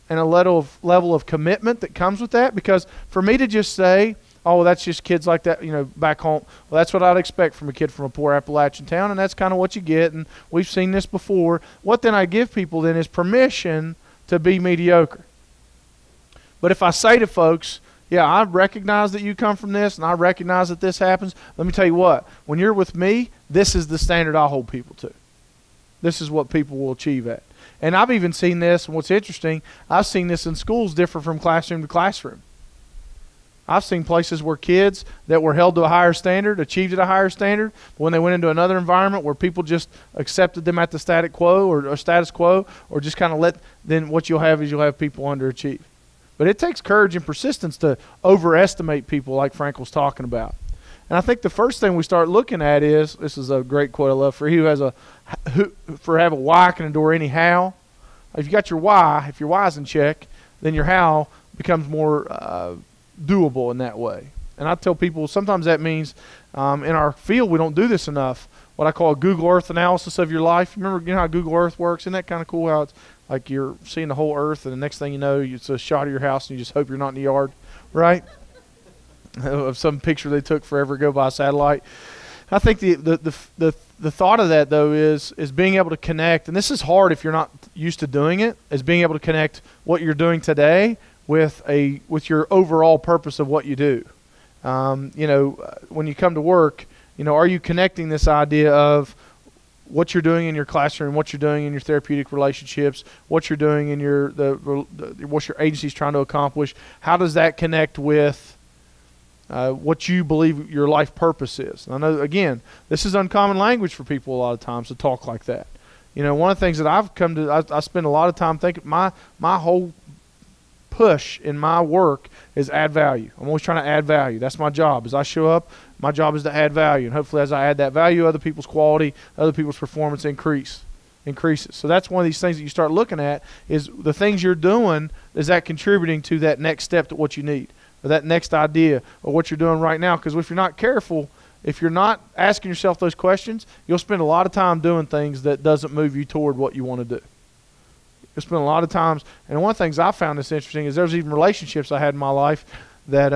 and a level of commitment that comes with that. Because for me to just say, oh, well, that's just kids like that, back home. Well, that's what I'd expect from a kid from a poor Appalachian town, and that's kind of what you get, and we've seen this before. What then I give people then is permission to be mediocre. But if I say to folks, yeah, I recognize that you come from this, and I recognize that this happens, let me tell you what, when you're with me, this is the standard I hold people to. This is what people will achieve at. And I've even seen this, and what's interesting, I've seen this in schools differ from classroom to classroom. I've seen places where kids that were held to a higher standard achieved at a higher standard, but when they went into another environment where people just accepted them at the status quo or just kind of then what you'll have people underachieve. But it takes courage and persistence to overestimate people like Frankel's talking about. And I think the first thing we start looking at is, this is a great quote I love, for he who have a why can endure any how. If you got your why, if your why's in check, then your how becomes more doable in that way. And I tell people sometimes that means in our field we don't do this enough. What I call a Google Earth analysis of your life. Remember, how Google Earth works? Isn't that kind of cool? How it's like you're seeing the whole Earth, and the next thing you know, it's a shot of your house, and you just hope you're not in the yard, right? Of some picture they took forever ago by a satellite. I think the thought of that though is being able to connect, and this is hard if you're not used to doing it, is being able to connect what you're doing today with your overall purpose of what you do. When you come to work, are you connecting this idea of what you're doing in your classroom, what you're doing in your therapeutic relationships, what you're doing in what your agency's trying to accomplish? How does that connect with what you believe your life purpose is? And I know, again, this is uncommon language for people a lot of times to talk like that. One of the things that I've come to, I spend a lot of time thinking, my whole push in my work is add value. I'm always trying to add value. That's my job. As I show up, my job is to add value. And hopefully as I add that value, other people's quality, other people's performance increases. So that's one of these things that you start looking at is the things you're doing, is that contributing to that next step to what you need, or that next idea, or what you're doing right now? Because if you're not careful, if you're not asking yourself those questions, you'll spend a lot of time doing things that doesn't move you toward what you want to do. You'll spend a lot of times, and one of the things I found that's interesting is there's even relationships I had in my life that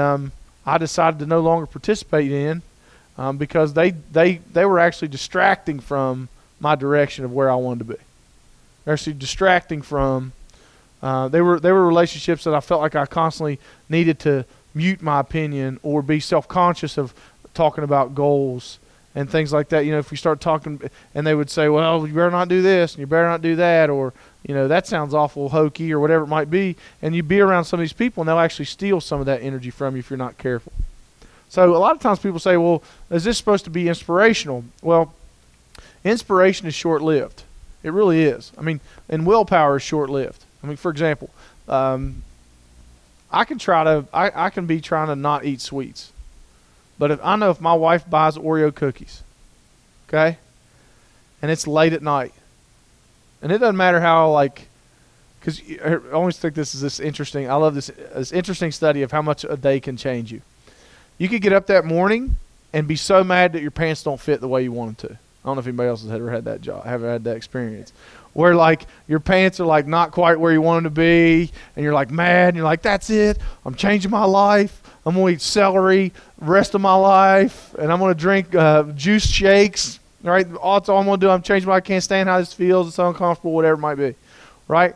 I decided to no longer participate in because they were actually distracting from my direction of where I wanted to be. They're actually distracting from. They were relationships that I felt like I constantly needed to mute my opinion or be self-conscious of talking about goals and things like that. If we start talking, and they would say, well, you better not do this and you better not do that, or that sounds awful hokey, or whatever it might be, and you be around some of these people and they'll actually steal some of that energy from you if you're not careful. So a lot of times people say, well, is this supposed to be inspirational? Well, inspiration is short-lived. It really is. And willpower is short-lived. For example, I can be trying to not eat sweets, but if my wife buys Oreo cookies, okay, and it's late at night, and it doesn't matter how because I always think this is interesting. I love this interesting study of how much a day can change you. You could get up that morning and be so mad that your pants don't fit the way you want them to. don't know if anybody else has ever had that job, ever had that experience, where like your pants are like not quite where you want them to be, and you're like mad, and you're like, that's it, I'm changing my life. I'm going to eat celery the rest of my life, and I'm going to drink juice shakes, right? That's all I'm going to do. I'm changing my life. I can't stand how this feels. It's uncomfortable, whatever it might be, right?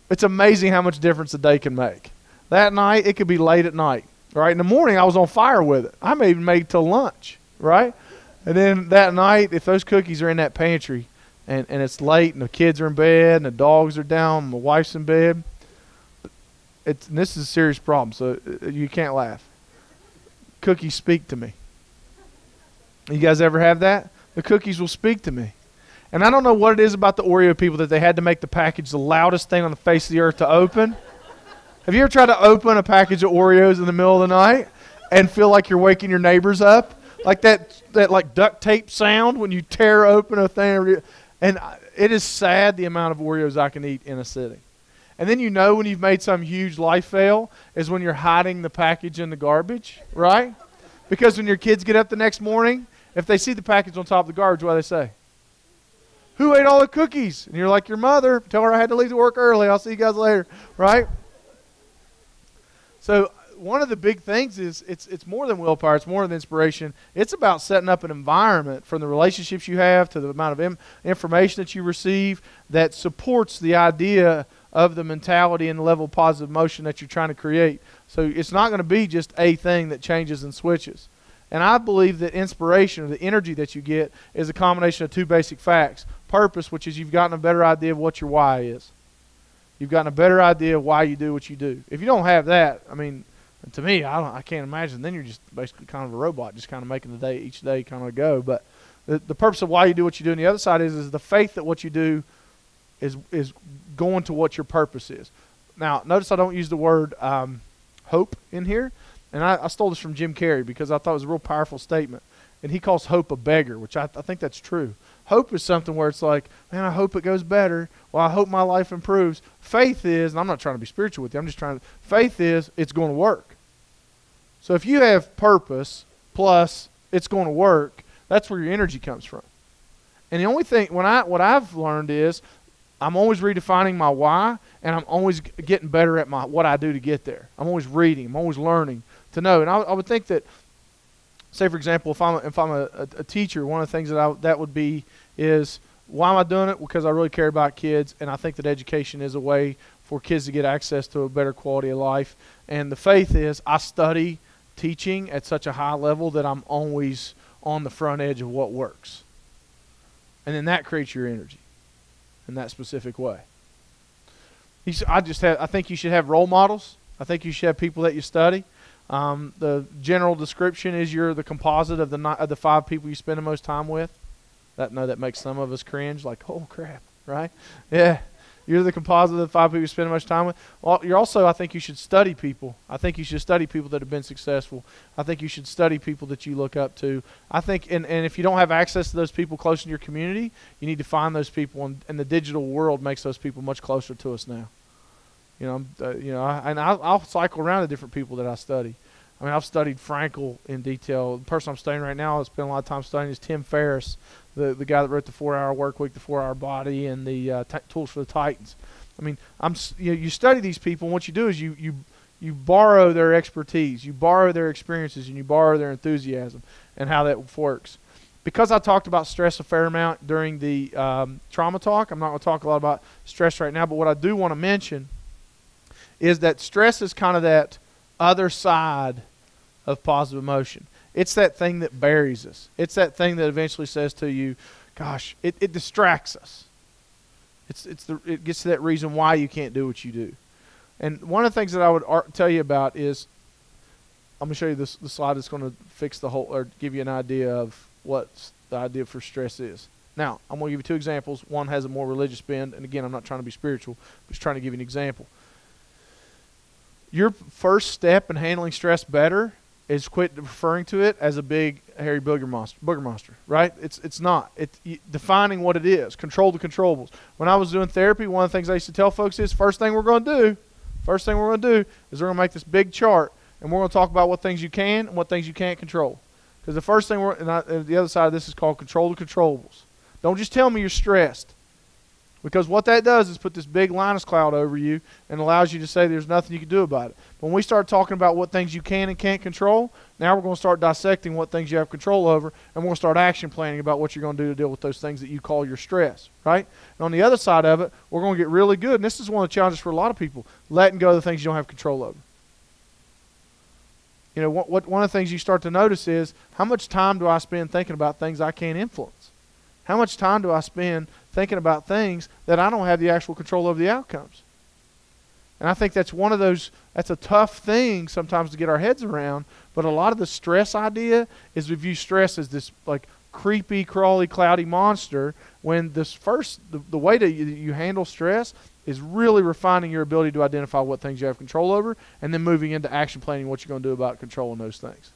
It's amazing how much difference a day can make. That night, it could be late at night, right? In the morning, I was on fire with it. I may even make it till lunch, right? And then that night, if those cookies are in that pantry, and it's late, and the kids are in bed, and the dogs are down, and my wife's in bed, and this is a serious problem, so you can't laugh. Cookies speak to me. You guys ever have that? The cookies will speak to me. And I don't know what it is about the Oreo people that they had to make the package the loudest thing on the face of the earth to open. Have you ever tried to open a package of Oreos in the middle of the night and feel like you're waking your neighbors up? Like that like duct tape sound when you tear open a thing. And it is sad the amount of Oreos I can eat in a sitting. And then you know when you've made some huge life fail is when you're hiding the package in the garbage, right? Because when your kids get up the next morning, if they see the package on top of the garbage, what do they say? Who ate all the cookies? And you're like, your mother. Tell her I had to leave to work early. I'll see you guys later, right? So one of the big things is it's more than willpower. It's more than inspiration. It's about setting up an environment from the relationships you have to the amount of information that you receive that supports the idea of the mentality and the level of positive emotion that you're trying to create. So it's not going to be just a thing that changes and switches. And I believe that inspiration, or the energy that you get, is a combination of two basic facts. Purpose, which is you've gotten a better idea of what your why is. You've gotten a better idea of why you do what you do. If you don't have that, I mean, to me, I can't imagine. Then you're just basically kind of a robot, just kind of making the day, each day kind of go. But the purpose of why you do what you do, and the other side is the faith that what you do is going to what your purpose is. Now, notice I don't use the word hope in here. And I stole this from Jim Carrey because I thought it was a real powerful statement. And he calls hope a beggar, which I think that's true. Hope is something where it's like, man, I hope it goes better. Well, I hope my life improves. Faith is, and I'm not trying to be spiritual with you, I'm just trying to, faith is it's going to work. So if you have purpose plus it's going to work, that's where your energy comes from. And the only thing, what I've learned is I'm always redefining my why, and I'm always getting better at what I do to get there. I'm always reading. I'm always learning to know. And I would think that, say for example, if I'm a teacher, one of the things that would be is, why am I doing it? Because I really care about kids, and I think that education is a way for kids to get access to a better quality of life. And the faith is I study teaching at such a high level that I'm always on the front edge of what works. And then that creates your energy in that specific way. I think you should have role models. I think you should have people that you study. The general description is you're the composite of the 5 people you spend the most time with. That makes some of us cringe, like, oh crap, right? Yeah, you're the composite of the 5 people you spend the most time with. Well, I think you should study people. I think you should study people that have been successful. I think you should study people that you look up to. I think, and if you don't have access to those people close in your community, you need to find those people, and the digital world makes those people much closer to us now. I'll cycle around to different people that I study. I mean, I've studied Frankel in detail. The person I'm studying right now, I spend a lot of time studying, is Tim Ferriss, the guy that wrote the 4-Hour Work Week, the 4-Hour Body, and the Tools for the Titans. I mean, you study these people, and what you do is you borrow their expertise, you borrow their experiences, and you borrow their enthusiasm and how that works. Because I talked about stress a fair amount during the trauma talk, I'm not going to talk a lot about stress right now, but what I do want to mention is that stress is kind of that other side of positive emotion. It's that thing that buries us. It's that thing that eventually says to you, gosh, it distracts us. It gets to that reason why you can't do what you do. And one of the things that I would tell you about is, I'm going to show you the slide that's going to fix the whole, or give you an idea of what the idea for stress is. Now, I'm going to give you 2 examples. One has a more religious bend, and again, I'm not trying to be spiritual, I'm just trying to give you an example. Your first step in handling stress better is quit referring to it as a big, hairy booger monster, right? It's not. Defining what it is. Control the controllables. When I was doing therapy, one of the things I used to tell folks is, first thing we're going to do is we're going to make this big chart, and we're going to talk about what things you can and what things you can't control. Because the first thing the other side of this is called control the controllables. Don't just tell me you're stressed. Because what that does is put this big Linus cloud over you and allows you to say there's nothing you can do about it. But when we start talking about what things you can and can't control, now we're going to start dissecting what things you have control over, and we're going to start action planning about what you're going to do to deal with those things that you call your stress, right? And on the other side of it, we're going to get really good, and this is one of the challenges for a lot of people, letting go of the things you don't have control over. You know, one of the things you start to notice is, how much time do I spend thinking about things I can't influence? How much time do I spend thinking about things that I don't have the actual control over the outcomes? And I think that's one of those, that's a tough thing sometimes to get our heads around, but a lot of the stress idea is we view stress as this like creepy, crawly, cloudy monster, when this first, the way that you handle stress is really refining your ability to identify what things you have control over, and then moving into action planning what you're going to do about controlling those things.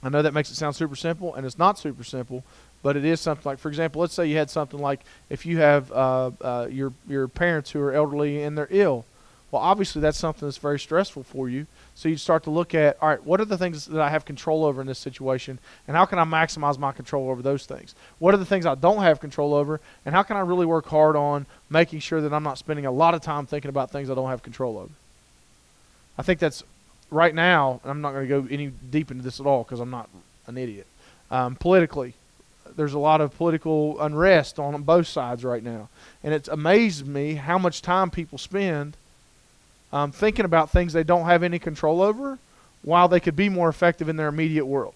I know that makes it sound super simple, and it's not super simple, but it is something like, for example, let's say you had something like, if you have your parents who are elderly and they're ill, well, obviously that's something that's very stressful for you. So you start to look at, all right, what are the things that I have control over in this situation, and how can I maximize my control over those things? What are the things I don't have control over, and how can I really work hard on making sure that I'm not spending a lot of time thinking about things I don't have control over? I think that's, right now, and I'm not going to go any deep into this at all because I'm not an idiot, politically, there's a lot of political unrest on both sides right now. And it's amazed me how much time people spend thinking about things they don't have any control over, while they could be more effective in their immediate world.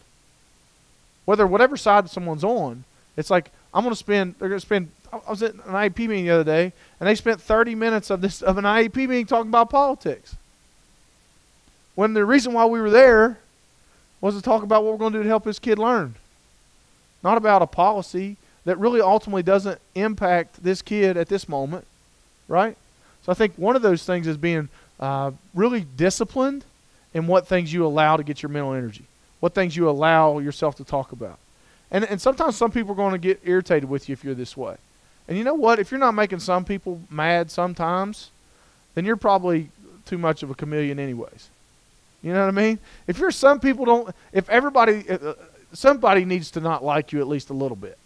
Whatever side someone's on, it's like, they're going to spend, I was at an IEP meeting the other day, and they spent 30 minutes of an IEP meeting talking about politics. When the reason why we were there was to talk about what we're going to do to help this kid learn. Not about a policy that really ultimately doesn't impact this kid at this moment, right? So I think one of those things is being really disciplined in what things you allow to get your mental energy, what things you allow yourself to talk about. And sometimes some people are going to get irritated with you if you're this way. And you know what? If you're not making some people mad sometimes, then you're probably too much of a chameleon anyways. You know what I mean? If somebody needs to not like you at least a little bit.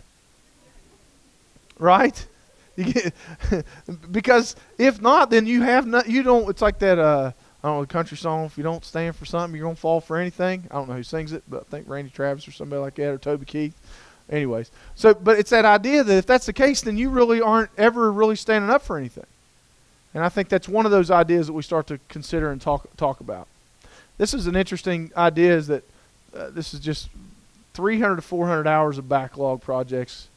Right? Because if not, then it's like that, I don't know, the country song, if you don't stand for something, you're going to fall for anything. I don't know who sings it, but I think Randy Travis or somebody like that, or Toby Keith. Anyways. But it's that idea that if that's the case, then you really aren't ever really standing up for anything. And I think that's one of those ideas that we start to consider and talk about. This is an interesting idea, is that this is just 300 to 400 hours of backlog projects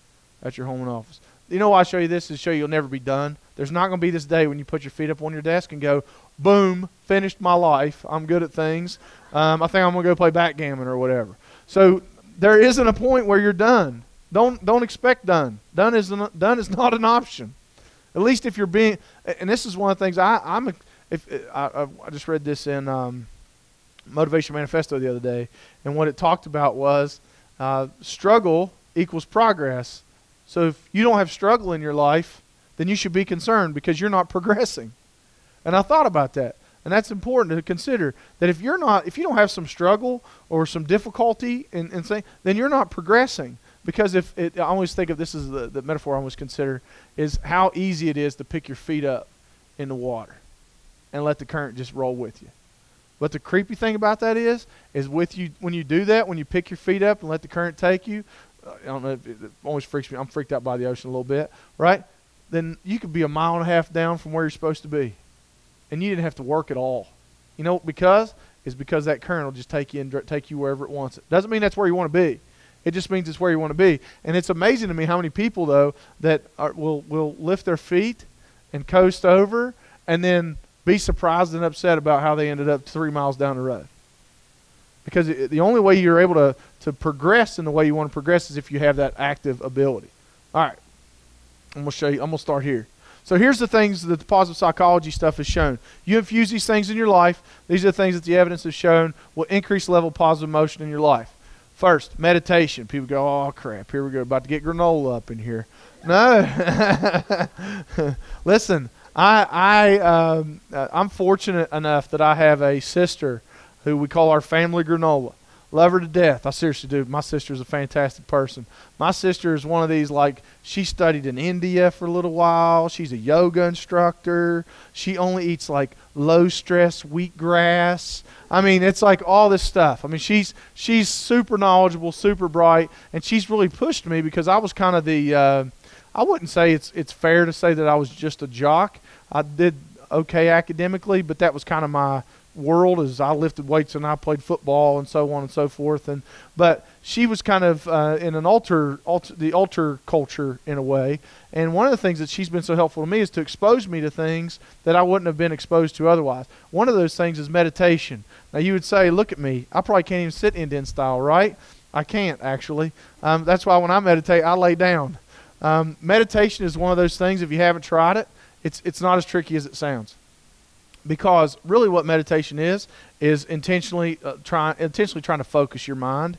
at your home and office. You know why I show you this? Is to show you you'll never be done. There's not going to be this day when you put your feet up on your desk and go, boom, finished my life. I'm good at things. I think I'm going to go play backgammon or whatever. So there isn't a point where you're done. Don't expect done. Done is not an option. At least if you're being, and this is one of the things I just read this in Motivation Manifesto the other day, and what it talked about was struggle equals progress. So if you don't have struggle in your life, then you should be concerned because you're not progressing. And I thought about that, and that's important to consider, that if you don't have some struggle or some difficulty in saying, then you're not progressing. Because I always think of this as the metaphor I always consider is how easy it is to pick your feet up in the water and let the current just roll with you. But the creepy thing about that is with you, when you do that, when you pick your feet up and let the current take you, I don't know, it always freaks me. I'm freaked out by the ocean a little bit, right? Then you could be a mile and a half down from where you're supposed to be, and you didn't have to work at all. You know, because that current will just take you wherever it wants it. Doesn't mean that's where you want to be. It just means it's where you want to be. And it's amazing to me how many people, though, that will lift their feet and coast over and then be surprised and upset about how they ended up 3 miles down the road. Because the only way you're able to progress in the way you want to progress is if you have that active ability. All right. I'm going to show you. I'm going to start here. So here's the things that the positive psychology stuff has shown. You infuse these things in your life. These are the things that the evidence has shown will increase the level of positive emotion in your life. First, meditation. People go, oh, crap, here we go, about to get granola up in here. No. Listen, I'm fortunate enough that I have a sister who we call our family granola. Love her to death. I seriously do. My sister is a fantastic person. My sister is one of these, like, she studied in India for a little while. She's a yoga instructor. She only eats, like, low-stress wheatgrass. I mean, it's like all this stuff. I mean, she's super knowledgeable, super bright, and she's really pushed me because I was kind of the I wouldn't say it's fair to say that I was just a jock. I did okay academically, but that was kind of my world, as I lifted weights and I played football and so on and so forth. But she was kind of in an altar culture in a way. And one of the things that she's been so helpful to me is to expose me to things that I wouldn't have been exposed to otherwise. One of those things is meditation. Now you would say, look at me, I probably can't even sit Indian style, right? I can't actually. That's why when I meditate, I lay down. Meditation is one of those things, if you haven't tried it, it's not as tricky as it sounds. Because really what meditation is intentionally trying to focus your mind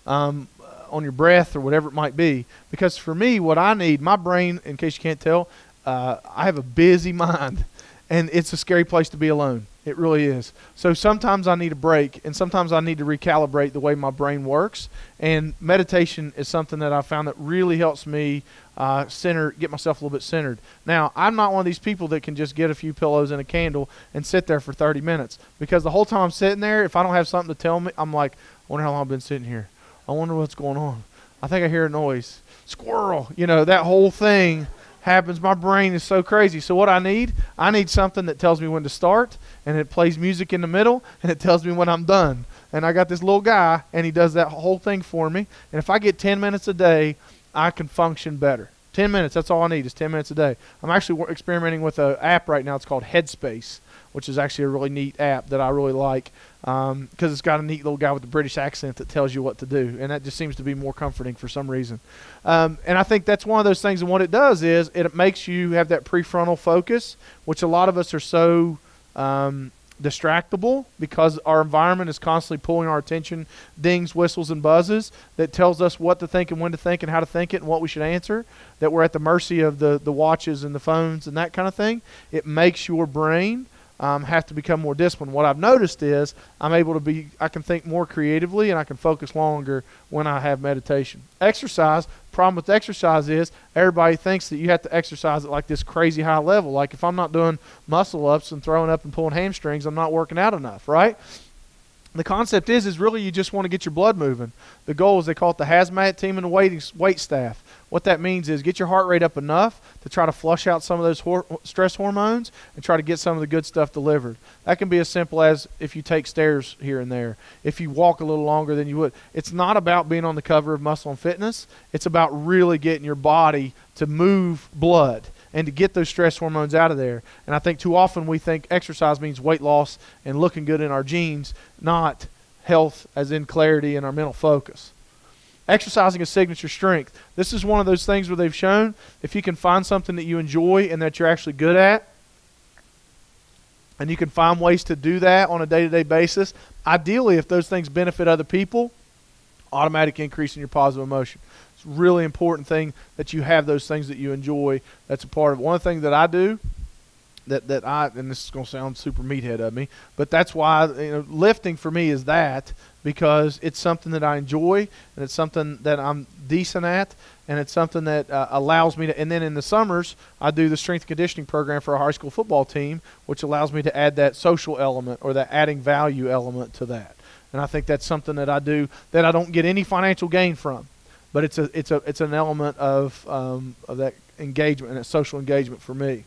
on your breath or whatever it might be. Because for me, what I need, my brain, in case you can't tell, I have a busy mind. And it's a scary place to be alone. It really is. So sometimes I need a break, and sometimes I need to recalibrate the way my brain works. And meditation is something that I found that really helps me get myself a little bit centered. Now, I'm not one of these people that can just get a few pillows and a candle and sit there for 30 minutes. Because the whole time I'm sitting there, if I don't have something to tell me, I'm like, I wonder how long I've been sitting here. I wonder what's going on. I think I hear a noise. Squirrel. You know, that whole thing happens. My brain is so crazy. So what I need something that tells me when to start, and it plays music in the middle, and it tells me when I'm done. And I got this little guy, and he does that whole thing for me. And if I get 10 minutes a day, I can function better. 10 minutes, that's all I need is 10 minutes a day. I'm actually experimenting with an app right now. It's called Headspace, which is actually a really neat app that I really like because it's got a neat little guy with a British accent that tells you what to do, and that just seems to be more comforting for some reason. And I think that's one of those things, and what it does is it makes you have that prefrontal focus, which a lot of us are so distractible because our environment is constantly pulling our attention, dings, whistles, and buzzes that tells us what to think and when to think and how to think it and what we should answer, that we're at the mercy of the watches and the phones and that kind of thing. It makes your brain have to become more disciplined. What I've noticed is I can think more creatively and I can focus longer when I have meditation. Exercise, problem with exercise is everybody thinks that you have to exercise at like this crazy high level. Like if I'm not doing muscle ups and throwing up and pulling hamstrings, I'm not working out enough, right? The concept is really you just want to get your blood moving. The goal is, they call it the hazmat team and the wait staff. What that means is get your heart rate up enough to try to flush out some of those stress hormones and try to get some of the good stuff delivered. That can be as simple as if you take stairs here and there, if you walk a little longer than you would. It's not about being on the cover of Muscle and Fitness. It's about really getting your body to move blood and to get those stress hormones out of there. And I think too often we think exercise means weight loss and looking good in our jeans, not health as in clarity and our mental focus. Exercising a signature strength. This is one of those things where they've shown if you can find something that you enjoy and that you're actually good at, and you can find ways to do that on a day-to-day basis, ideally if those things benefit other people, automatic increase in your positive emotion. It's a really important thing that you have those things that you enjoy. That's a part of it. One thing that I do, and this is going to sound super meathead of me, but that's why lifting for me is that, because it's something that I enjoy and it's something that I'm decent at, and it's something that allows me to. And then in the summers, I do the strength and conditioning program for our high school football team, which allows me to add that social element or that adding value element to that. And I think that's something that I do that I don't get any financial gain from, but it's an element of that engagement and that social engagement for me.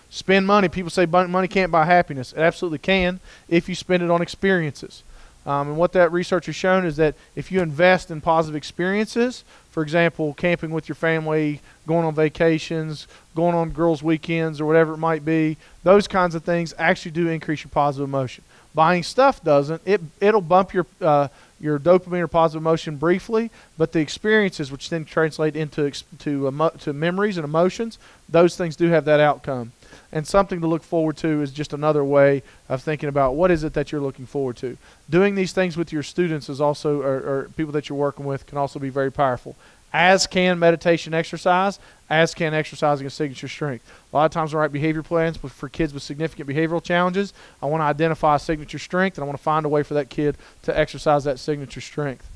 Spend money. People say money can't buy happiness. It absolutely can if you spend it on experiences. And what that research has shown is that if you invest in positive experiences, for example, camping with your family, going on vacations, going on girls' weekends or whatever it might be, those kinds of things actually do increase your positive emotion. Buying stuff doesn't. It'll bump your dopamine or positive emotion briefly, but the experiences, which then translate into memories and emotions, those things do have that outcome. And something to look forward to is just another way of thinking about what is it that you're looking forward to. Doing these things with your students is also, or people that you're working with, can also be very powerful. as can meditation exercise, as can exercising a signature strength. A lot of times I write behavior plans for kids with significant behavioral challenges. I want to identify a signature strength, and I want to find a way for that kid to exercise that signature strength.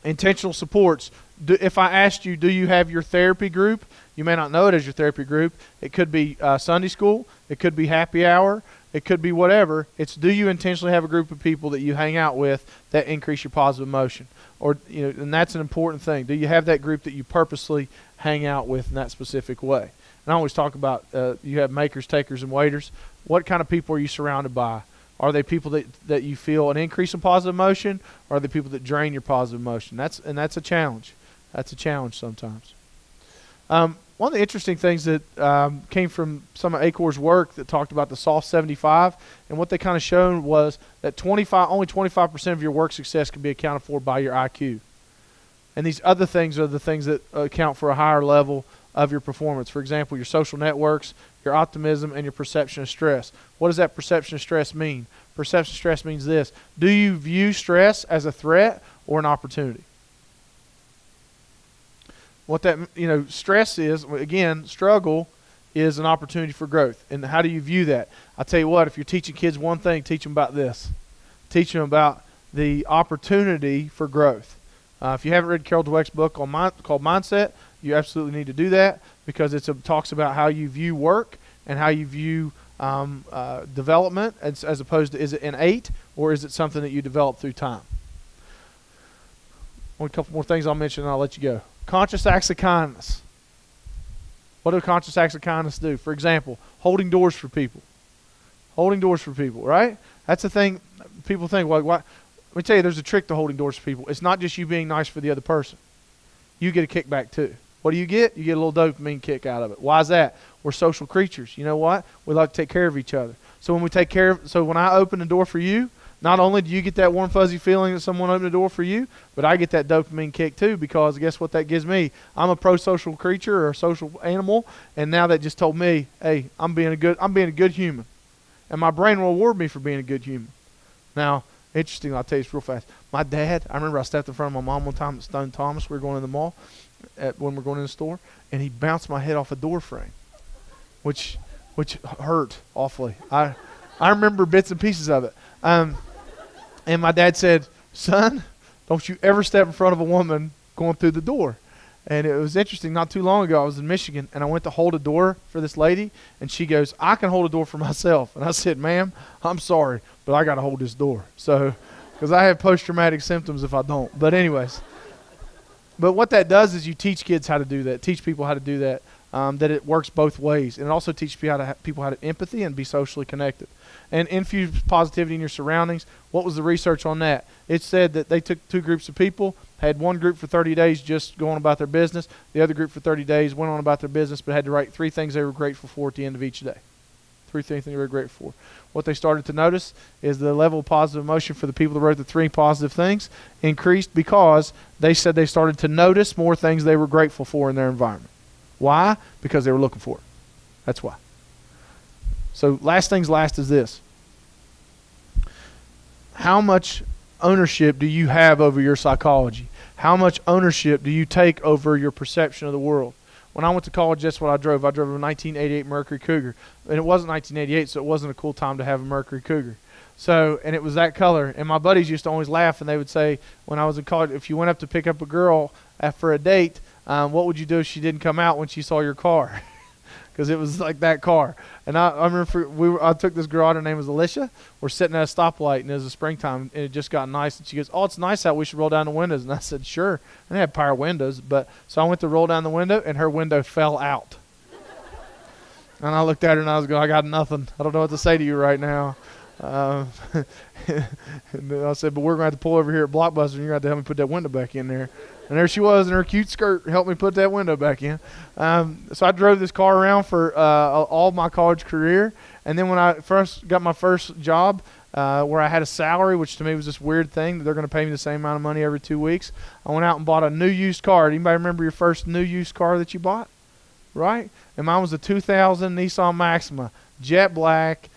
Intentional supports. If I asked you, do you have your therapy group? You may not know it as your therapy group. It could be Sunday school. It could be happy hour. It could be whatever. It's, do you intentionally have a group of people that you hang out with that increase your positive emotion? Or, and that's an important thing. Do you have that group that you purposely hang out with in that specific way? And I always talk about you have makers, takers, and waiters. What kind of people are you surrounded by? Are they people that you feel an increase in positive emotion, or are they people that drain your positive emotion? That's a challenge. That's a challenge sometimes. One of the interesting things that came from some of ACOR's work that talked about the soft 75, and what they kind of showed was that only 25% of your work success can be accounted for by your IQ. And these other things are the things that account for a higher level of your performance. For example, your social networks, your optimism, and your perception of stress. What does that perception of stress mean? Perception of stress means this. Do you view stress as a threat or an opportunity? What that, stress is, again, struggle is an opportunity for growth. And how do you view that? I tell you what, if you're teaching kids one thing, teach them about this. Teach them about the opportunity for growth. If you haven't read Carol Dweck's book called Mindset, you absolutely need to do that, because it talks about how you view work and how you view development as opposed to, is it innate or is it something that you develop through time? Only a couple more things I'll mention and I'll let you go. Conscious acts of kindness. What do conscious acts of kindness do? For example, holding doors for people. Holding doors for people, right? That's the thing. People think, well, why? Let me tell you, there's a trick to holding doors for people. It's not just you being nice for the other person. You get a kickback too. What do? You get a little dopamine kick out of it. Why is that? We're social creatures. You know what? We like to take care of each other. So when I open the door for you, not only do you get that warm, fuzzy feeling that someone opened the door for you, but I get that dopamine kick too, because guess what that gives me? I'm a pro-social creature or a social animal, and now that just told me, hey, I'm being a good human. And my brain will reward me for being a good human. Now, interesting, I'll tell you this real fast. My dad, I remember I stepped in front of my mom one time at Stone Thomas. We were going in the mall when we were going in the store, and he bounced my head off a door frame, which hurt awfully. I remember bits and pieces of it. And my dad said, son, don't you ever step in front of a woman going through the door. And it was interesting, not too long ago, I was in Michigan, and I went to hold a door for this lady, and she goes, I can hold a door for myself. And I said, ma'am, I'm sorry, but I got to hold this door. So, because I have post-traumatic symptoms if I don't. But anyways, but what that does is you teach kids how to do that, teach people how to do that, that it works both ways. And it also teaches people how to empathy and be socially connected. And infuse positivity in your surroundings. What was the research on that? It said that they took two groups of people, had one group for 30 days just going about their business. The other group for 30 days went on about their business, but had to write 3 things they were grateful for at the end of each day. 3 things they were grateful for. What they started to notice is the level of positive emotion for the people that wrote the 3 positive things increased, because they said they started to notice more things they were grateful for in their environment. Why? Because they were looking for it. That's why. So last things last is this. How much ownership do you have over your psychology? How much ownership do you take over your perception of the world? When I went to college, that's what I drove. I drove a 1988 Mercury Cougar. And it wasn't 1988, so it wasn't a cool time to have a Mercury Cougar. So, and it was that color. And my buddies used to always laugh, and they would say, when I was in college, if you went up to pick up a girl for a date, what would you do if she didn't come out when she saw your car? Because it was like that car. And I remember I took this girl out. Her name was Alicia. We're sitting at a stoplight, and it was the springtime, and it just got nice. And she goes, oh, it's nice out. We should roll down the windows. And I said, sure. And they had power windows. So I went to roll down the window, and her window fell out. And I looked at her, and I was going, I got nothing. I don't know what to say to you right now. And I said, but we're going to have to pull over here at Blockbuster, and you're going to have to help me put that window back in there. And there she was in her cute skirt, helped me put that window back in. So I drove this car around for all my college career. And then when I first got my first job, where I had a salary, which to me was this weird thing that they're going to pay me the same amount of money every 2 weeks, I went out and bought a new used car. Anybody remember your first new used car that you bought? Right? And mine was a 2000 Nissan Maxima, jet black,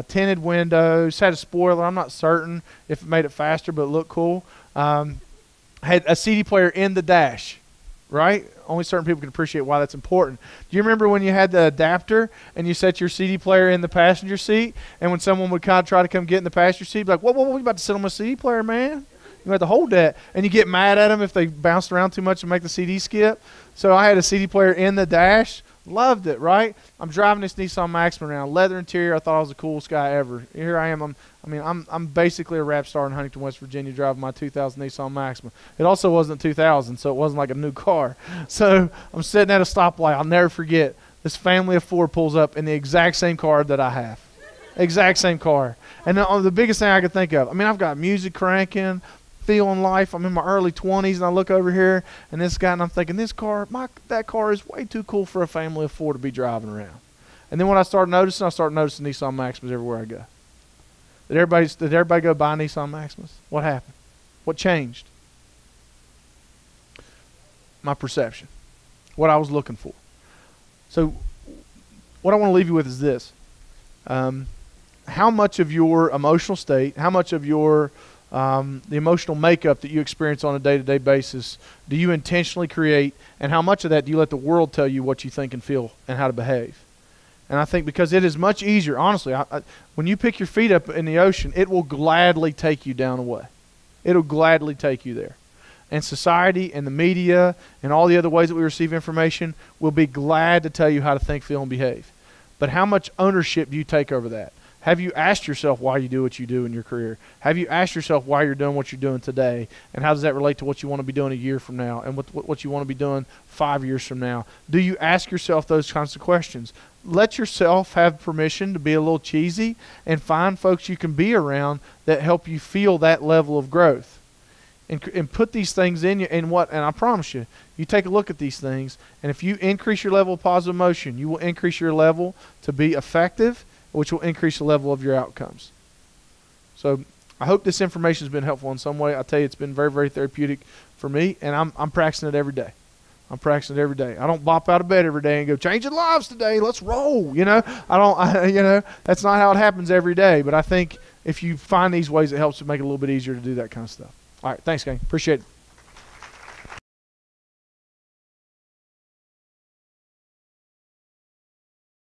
tinted windows, had a spoiler. I'm not certain if it made it faster, but it looked cool. Had a CD player in the dash, right? Only certain people can appreciate why that's important. Do you remember when you had the adapter and you set your CD player in the passenger seat, and when someone would kind of try to come get in the passenger seat, be like, whoa, you about to sit on my CD player, man? You have to hold that. And you get mad at them if they bounced around too much and make the CD skip. So I had a CD player in the dash. Loved it, right? I'm driving this Nissan Maxima around, leather interior. I thought I was the coolest guy ever. Here I am. I'm basically a rap star in Huntington, West Virginia, driving my 2000 Nissan Maxima. It also wasn't 2000, so it wasn't like a new car. So I'm sitting at a stoplight. I'll never forget. This family of 4 pulls up in the exact same car that I have. Exact same car. And the biggest thing I could think of, I've got music cranking, feeling life. I'm in my early 20s, and I look over here, and this guy, and I'm thinking, that car is way too cool for a family of 4 to be driving around. And then when I started noticing Nissan Maximas everywhere I go. Did everybody go buy Nissan Maximas? What happened? What changed? My perception. What I was looking for. So what I want to leave you with is this. How much of your emotional state, how much of your the emotional makeup that you experience on a day-to-day basis do you intentionally create, and how much of that do you let the world tell you what you think and feel and how to behave? And I think because it is much easier, honestly, when you pick your feet up in the ocean, it will gladly take you down a way. It will gladly take you there. And society and the media and all the other ways that we receive information will be glad to tell you how to think, feel, and behave. But how much ownership do you take over that? Have you asked yourself why you do what you do in your career? Have you asked yourself why you're doing what you're doing today? And how does that relate to what you want to be doing a year from now, and what you want to be doing 5 years from now? Do you ask yourself those kinds of questions? Let yourself have permission to be a little cheesy and find folks you can be around that help you feel that level of growth. And put these things in you, and I promise you, you take a look at these things, and if you increase your level of positive emotion, you will increase your level to be effective, which will increase the level of your outcomes. So I hope this information has been helpful in some way. I tell you, it's been very, very therapeutic for me, and I'm practicing it every day. I'm practicing it every day. I don't bop out of bed every day and go, changing lives today, let's roll. That's not how it happens every day. But I think if you find these ways, it helps to make it a little bit easier to do that kind of stuff. All right, thanks, gang. Appreciate it.